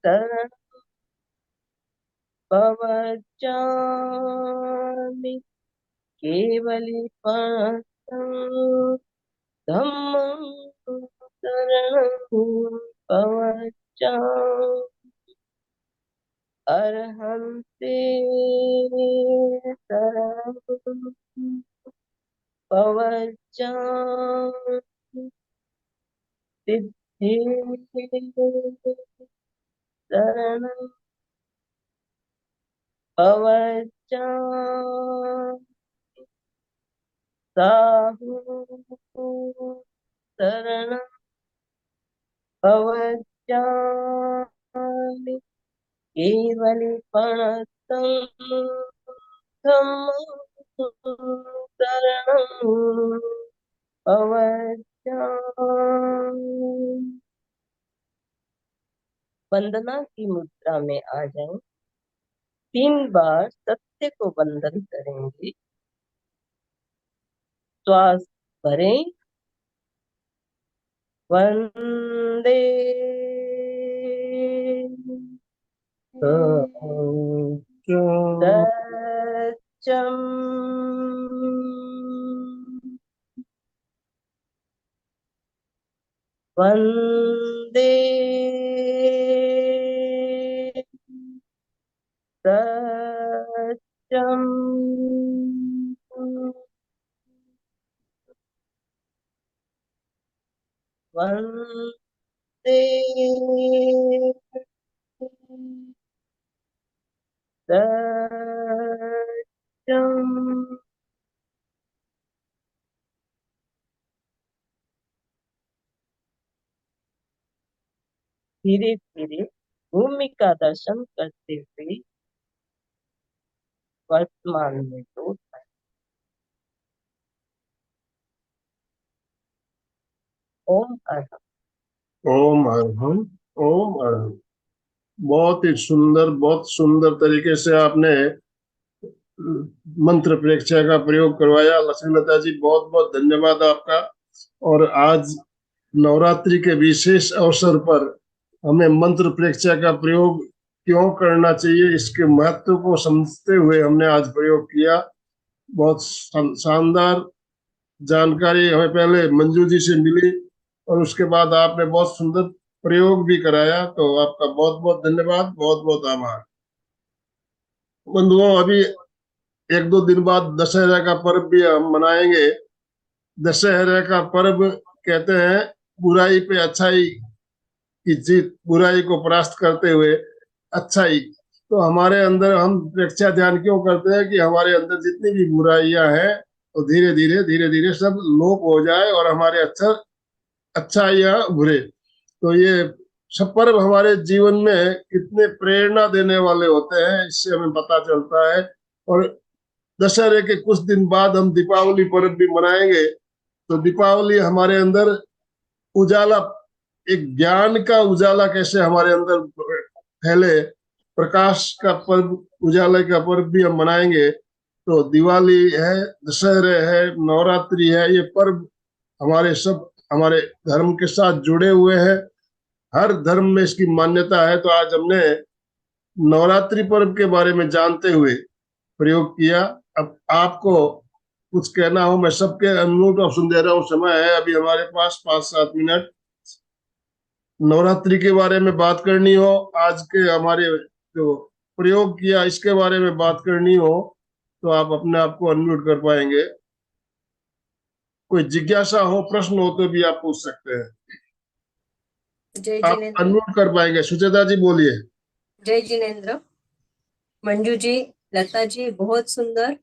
शरणं भवज्जामि केवलपणं धम्मं शरणं भवज्जामि अरहन्ते शरणं भवज्जामि सिद्धे शरणं भवज्जामि साहु शरणं भवज्जामि केवलपणं धम्मं शरणं भवज्जामि। वंदना की मुद्रा में आ जाएं। 3 बार सत्य को वंदन करेंगे। श्वास भरें। वंदे सत्यम वंदे सत्यम वंदे सत्यम धीरे धीरे भूमि का दर्शन करते हुए वर्तमान में लौट आए। ओम अर्हम्। ओम अरहम। ओम अरहम। बहुत सुंदर तरीके से आपने मंत्र प्रेक्षया का प्रयोग करवाया। लक्ष्मीलता जी, बहुत बहुत धन्यवाद आपका। और आज नवरात्रि के विशेष अवसर पर हमें मंत्र प्रेक्षया का प्रयोग क्यों करना चाहिए, इसके महत्व को समझते हुए हमने आज प्रयोग किया। बहुत शानदार जानकारी हमें पहले मंजू जी से मिली और उसके बाद आपने बहुत सुंदर प्रयोग भी कराया। तो आपका बहुत बहुत धन्यवाद, बहुत बहुत आभार। बंधुओं, अभी एक दो दिन बाद दशहरा का पर्व भी हम मनाएंगे। दशहरा का पर्व कहते हैं बुराई पे अच्छाई की जीत, बुराई को परास्त करते हुए अच्छाई। तो हमारे अंदर हम प्रेक्षा ध्यान क्यों करते हैं कि हमारे अंदर जितनी भी बुराइयां हैं तो धीरे धीरे सब लोप हो जाए और हमारे अच्छाइयां उभरे। तो ये सब पर्व हमारे जीवन में कितने प्रेरणा देने वाले होते हैं, इससे हमें पता चलता है। और दशहरे के कुछ दिन बाद हम दीपावली पर्व भी मनाएंगे। तो दीपावली हमारे अंदर उजाला, एक ज्ञान का उजाला कैसे हमारे अंदर फैले, प्रकाश का पर्व, उजाले का पर्व भी हम मनाएंगे। तो दिवाली है, दशहरे है, नवरात्रि है, ये पर्व हमारे धर्म के साथ जुड़े हुए हैं। हर धर्म में इसकी मान्यता है। तो आज हमने नवरात्रि पर्व के बारे में जानते हुए प्रयोग किया। अब आपको कुछ कहना हो, मैं सबके अनम्यूट ऑप्शन दे रहा हूँ। समय है अभी हमारे पास 5-7 मिनट। नवरात्रि के बारे में बात करनी हो, आज के हमारे जो प्रयोग किया इसके बारे में बात करनी हो, तो आप अपने आप को अनम्यूट कर पाएंगे। कोई जिज्ञासा हो, प्रश्न हो तो भी आप पूछ सकते हैं। जय आप जिनेन्द्र। अनम्यूट कर पाएंगे। सुचेता जी बोलिए। जय जिनेन्द्र। मंजू जी, लता जी, बहुत सुंदर।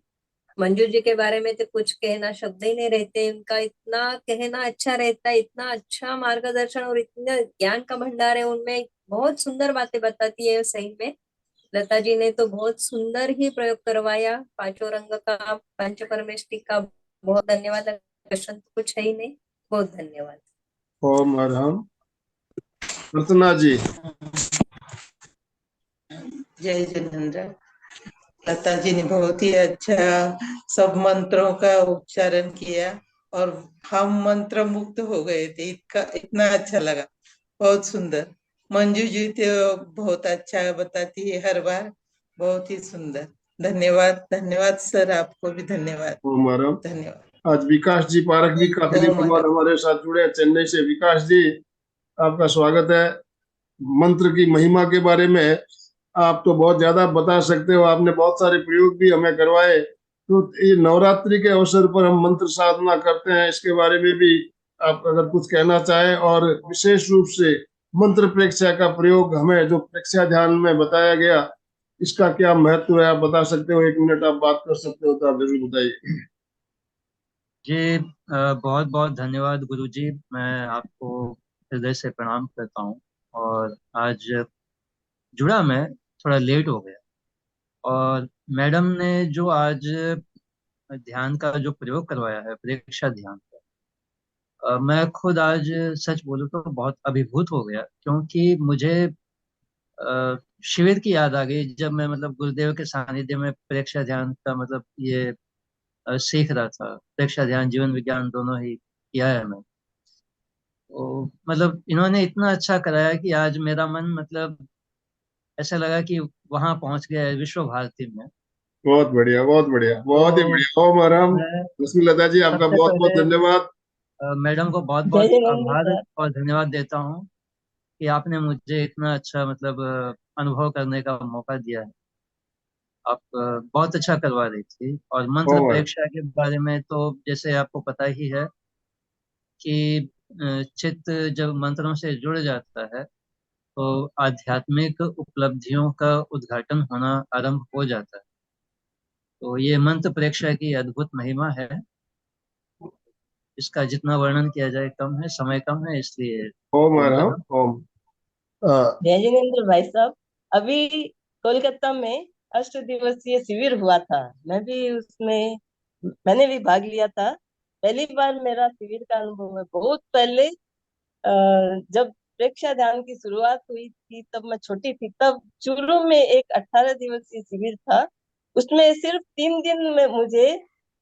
मंजू जी के बारे में तो कुछ कहना शब्द ही नहीं रहते। उनका इतना कहना अच्छा रहता है, इतना अच्छा मार्गदर्शन और इतना ज्ञान का भंडार है उनमें। बहुत सुंदर बातें बताती है सही में। लता जी ने तो बहुत सुंदर ही प्रयोग करवाया पांचों रंग का, पंच परमेष्टि का। बहुत धन्यवाद। क्वेश्चन तो कुछ है ही नहीं। बहुत धन्यवाद। ओम अरहम। रत्ना जी। जय जिनेन्द्र। लता जी ने बहुत ही अच्छा सब मंत्रों का उच्चारण किया और हम मंत्र मुक्त हो गए थे। इतना अच्छा लगा, बहुत सुंदर। मंजू जी तो बहुत अच्छा बताती है हर बार, बहुत ही सुंदर। धन्यवाद, धन्यवाद सर, आपको भी धन्यवाद। ओम अरहम। धन्यवाद। आज विकास जी पारक भी काफी ओम दिनों बाद अरहम। हमारे साथ जुड़े हैं चेन्नई से। विकास जी, आपका स्वागत है। मंत्र की महिमा के बारे में आप तो बहुत ज्यादा बता सकते हो, आपने बहुत सारे प्रयोग भी हमें करवाए। तो ये नवरात्रि के अवसर पर हम मंत्र साधना करते हैं, इसके बारे में भी आप अगर कुछ कहना चाहें। और विशेष रूप से मंत्र प्रेक्षया का प्रयोग हमें जो प्रेक्षया ध्यान में बताया गया, इसका क्या महत्व है, आप बता सकते हो। 1 मिनट आप बात कर सकते हो तो आप जरूर बताइए। जी, बहुत बहुत धन्यवाद गुरुजी। मैं आपको हृदय से प्रणाम करता हूँ। और आज जुड़ा मैं थोड़ा लेट हो गया, और मैडम ने जो आज ध्यान का जो प्रयोग करवाया है, प्रेक्षा ध्यान का, मैं खुद आज सच बोलूँ तो बहुत अभिभूत हो गया। क्योंकि मुझे शिविर की याद आ गई, जब मैं मतलब गुरुदेव के सानिध्य में प्रेक्षा ध्यान का मतलब ये सीख रहा था। प्रेक्षा ध्यान, जीवन विज्ञान दोनों ही किया है मैं। तो मतलब इन्होंने इतना अच्छा कराया कि आज मेरा मन मतलब ऐसा लगा कि वहां पहुंच गया है, विश्व भारती में। बहुत बढ़िया, बहुत बढ़िया, बहुत ही तो बढ़िया। ओम अरहम। मैं लक्ष्मी लता जी, आपका सबसे बहुत बहुत पहले धन्यवाद। मैडम को बहुत जय बहुत जिनेन्द्र आभार सर। और धन्यवाद देता हूँ कि आपने मुझे इतना अच्छा मतलब अनुभव करने का मौका दिया है। आप बहुत अच्छा करवा रही थी। और मंत्र ओम अरहम। परीक्षा के बारे में तो जैसे आपको पता ही है कि चित्त जब मंत्रों से जुड़ जाता है तो आध्यात्मिक उपलब्धियों का उद्घाटन होना आरंभ हो जाता है। तो ये मंत्र प्रेक्षा की अद्भुत महिमा है। इसका जितना वर्णन किया जाए कम है, समय कम है, इसलिए ओम ओम अरहम। अरहम। ओम। हाँ जय जिनेन्द्र भाई साहब, अभी कोलकाता में 8 दिवसीय शिविर हुआ था। मैंने भी भाग लिया था। पहली बार मेरा शिविर का अनुभव है। बहुत पहले जब प्रेक्षा ध्यान की शुरुआत हुई थी, तब मैं छोटी थी। तब चूरू में एक 18 दिवसीय शिविर था। उसमें सिर्फ 3 दिन में मुझे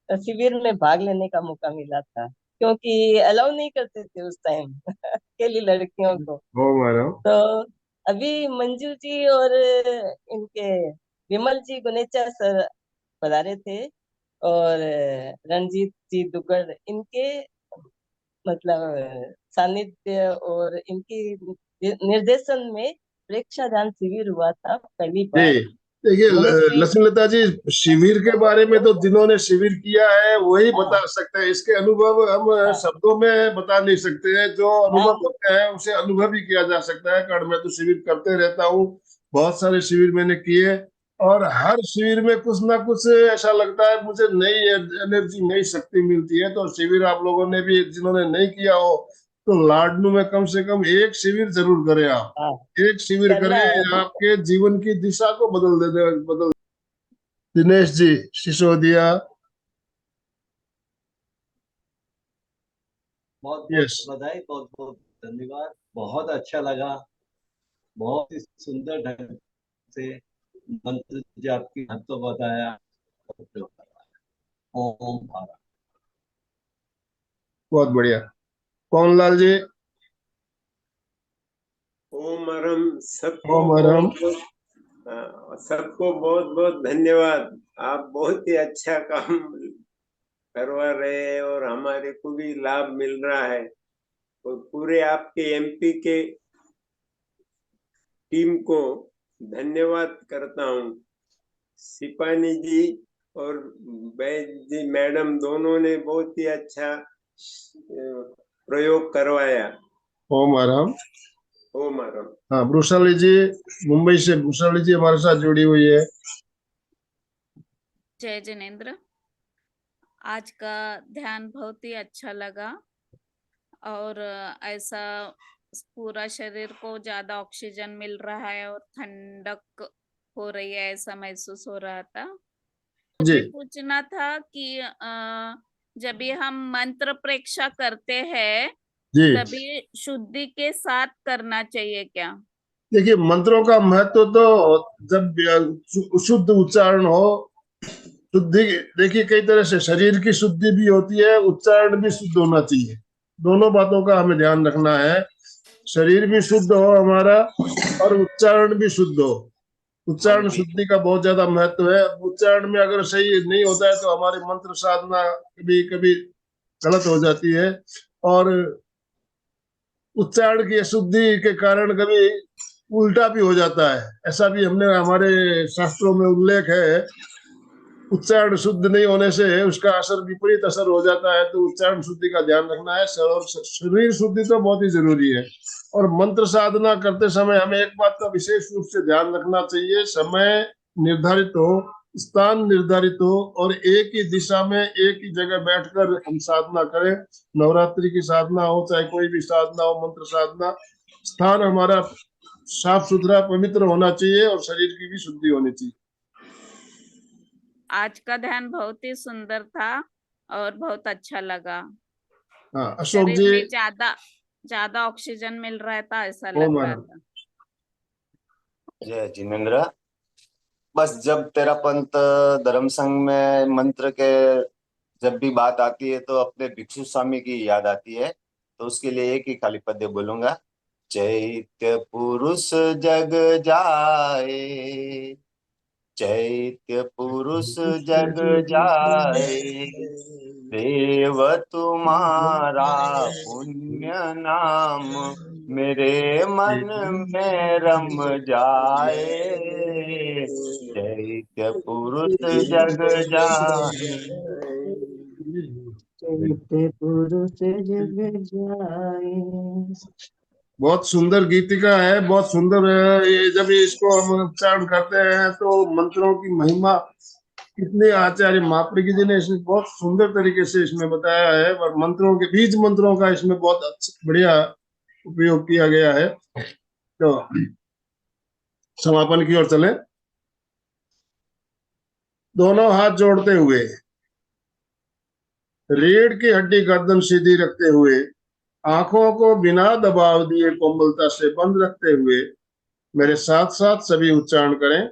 शिविर में भाग लेने का मौका मिला था, क्योंकि अलाउ नहीं करते थे उस टाइम अकेली लड़कियों को। हो मैडम। तो अभी मंजू जी और इनके विमल जी गुनेचा सर पधारे थे, और रणजीत जी दुग्गड़, इनके मतलब सानिध्य और इनकी निर्देशन में प्रेक्षा ध्यान शिविर हुआ था पहली बार। जी देखिए बहुत ही लक्ष्मीलता जी, शिविर के बारे में तो जिन्होंने शिविर किया है वही बता सकते हैं। इसके अनुभव हम हाँ, शब्दों में बता नहीं सकते हैं। जो अनुभव हाँ, होता है उसे अनुभव ही किया जा सकता है। कारण मैं तो शिविर करते रहता हूँ, बहुत सारे शिविर मैंने किए, और हर शिविर में कुछ ना कुछ ऐसा लगता है मुझे नई एनर्जी, नई शक्ति मिलती है। तो शिविर आप लोगों ने भी, जिन्होंने नहीं किया हो, तो लाडनू में कम से कम एक शिविर जरूर करें आप। हाँ, एक शिविर करना है। करें, आपके जीवन की दिशा को बदल। दिनेश जी, सिसोदिया। बहुत बहुत यस। बधाई, बहुत बहुत धन्यवाद। बहुत अच्छा लगा, बहुत ही सुंदर ढंग से मंत्र जाप की महत्व बताया, प्रयोग करवाया। ओम भारत। बहुत बढ़िया। कौन लाल जी। ओम अरम। ओम हरम। सबको बहुत बहुत धन्यवाद। आप बहुत ही अच्छा काम करवा रहे हैं और हमारे को भी लाभ मिल रहा है, और पूरे आपके एमपी के टीम को धन्यवाद करता हूँ। सिपानी जी और बैज जी मैडम दोनों ने बहुत ही अच्छा प्रयोग करवाया। ओम हरम। ओम अरम। हाँ, वृषाली जी, मुंबई से वृषाली जी हमारे साथ जुड़ी हुई है। जय जिनेन्द्र, आज का ध्यान बहुत ही अच्छा लगा, और ऐसा पूरा शरीर को ज्यादा ऑक्सीजन मिल रहा है और ठंडक हो रही है, ऐसा महसूस हो रहा था। जी मुझे पूछना था कि जब भी हम मंत्र प्रेक्षा करते हैं जी, तभी शुद्धि के साथ करना चाहिए क्या? देखिए मंत्रों का महत्व तो जब शुद्ध उच्चारण हो, शुद्धि, देखिए कई तरह से शरीर की शुद्धि भी होती है, उच्चारण भी शुद्ध होना चाहिए। दोनों बातों का हमें ध्यान रखना है। शरीर भी शुद्ध हो हमारा, और उच्चारण भी शुद्ध हो। उच्चारण शुद्धि का बहुत ज्यादा महत्व है। उच्चारण में अगर सही नहीं होता है तो हमारी मंत्र साधना कभी कभी गलत हो जाती है, और उच्चारण की अशुद्धि के कारण कभी उल्टा भी हो जाता है। ऐसा भी हमने, हमारे शास्त्रों में उल्लेख है। उच्चारण शुद्ध नहीं होने से उसका असर, विपरीत असर हो जाता है। तो उच्चारण शुद्धि का ध्यान रखना है, और शरीर शुद्धि तो बहुत ही जरूरी है। और मंत्र साधना करते समय हमें एक बात का विशेष रूप से ध्यान रखना चाहिए, समय निर्धारित हो, स्थान निर्धारित हो, और एक ही दिशा में एक ही जगह बैठकर हम साधना करें। नवरात्रि की साधना हो, चाहे कोई भी साधना हो, मंत्र साधना, स्थान हमारा साफ सुथरा पवित्र होना चाहिए, और शरीर की भी शुद्धि होनी चाहिए। आज का ध्यान बहुत ही सुंदर था और बहुत अच्छा लगा। हाँ, अशोक शरीर जी। में ज्यादा ज्यादा ऑक्सीजन मिल रहा था, ऐसा ओम लग रहा हरम। था। जय जिनेन्द्र। बस जब तेरा पंथ धर्म संघ में मंत्र के जब भी बात आती है तो अपने भिक्षु स्वामी की याद आती है, तो उसके लिए एक ही खाली पद्य बोलूंगा। चैत्य पुरुष जग जाए, चैत्य पुरुष जग जाए, देव तुम्हारा पुण्य नाम मेरे मन में रम जाए, चैत्य पुरुष जग जाए। चैत्य पुरुष जग जाए। बहुत सुंदर गीतिका है, बहुत सुंदर है। ये जब इसको हम उच्चारण करते हैं तो मंत्रों की महिमा कितने, आचार्य मापरिक जी ने इसमें बहुत सुंदर तरीके से इसमें बताया है। और मंत्रों के बीज मंत्रों का इसमें बहुत अच्छा बढ़िया उपयोग किया गया है। तो समापन की ओर चले। दोनों हाथ जोड़ते हुए, रीढ़ की हड्डी गर्दन सीधी रखते हुए, आंखों को बिना दबाव दिए कोमलता से बंद रखते हुए मेरे साथ साथ सभी उच्चारण करें।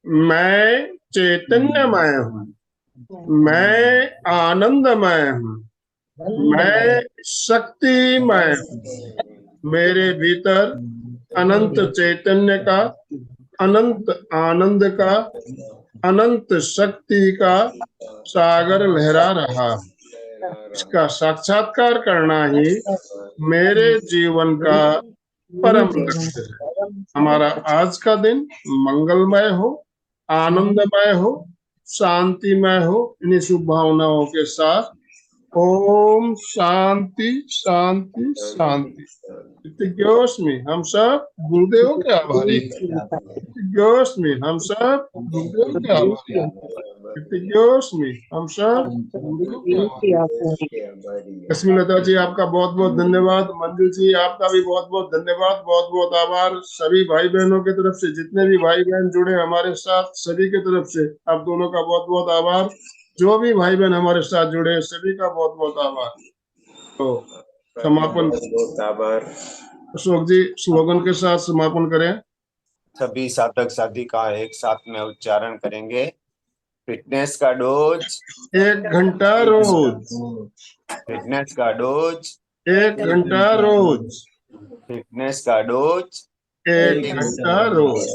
मैं चैतन्यमय हूँ, मैं आनंदमय हूँ, मैं शक्तिमय हूँ। मेरे भीतर अनंत चैतन्य का, अनंत आनंद का, अनंत शक्ति का सागर लहरा रहा है। इसका साक्षात्कार करना ही मेरे जीवन का परम लक्ष्य है। हमारा आज का दिन मंगलमय हो, आनंदमय हो, शांतिमय हो। इन्हीं शुभ भावनाओं के साथ ओम शांति शांति शांति। इत्योस्मि, हम सब गुरुदेव के आभारी हैं। इत्योस्मि, हम सब गुरुदेव के आभारी हैं। इत्योस्मि, हम सब गुरुदेव के आभारी हैं। लता जी आपका बहुत बहुत धन्यवाद। मंजू जी आपका भी बहुत बहुत धन्यवाद, बहुत बहुत आभार। सभी भाई बहनों की तरफ से, जितने भी भाई बहन जुड़े हमारे साथ, सभी की तरफ से आप दोनों का बहुत बहुत आभार। जो भी भाई बहन हमारे साथ जुड़े सभी का बहुत बहुत आभार। तो समापन, बहुत आभार। अशोक जी स्लोगन के साथ समापन करें। सभी साधक साधिका एक साथ में उच्चारण करेंगे। फिटनेस का डोज 1 घंटा रोज, फिटनेस का डोज 1 घंटा रोज, फिटनेस का डोज 1 घंटा रोज।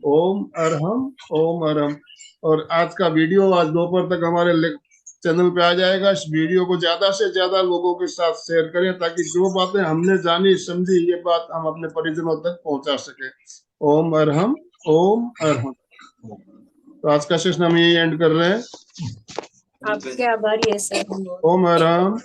ओम अरहम, ओम अरहम। और आज का वीडियो आज दोपहर तक हमारे चैनल पे आ जाएगा। इस वीडियो को ज्यादा से ज्यादा लोगों के साथ शेयर करें, ताकि जो बातें हमने जानी समझी ये बात हम अपने परिजनों तक पहुंचा सके। ओम अरहम, ओम अरहम। तो आज का सेशन हम यही एंड कर रहे हैं। आपके आभारी है सर। ओम अरहम।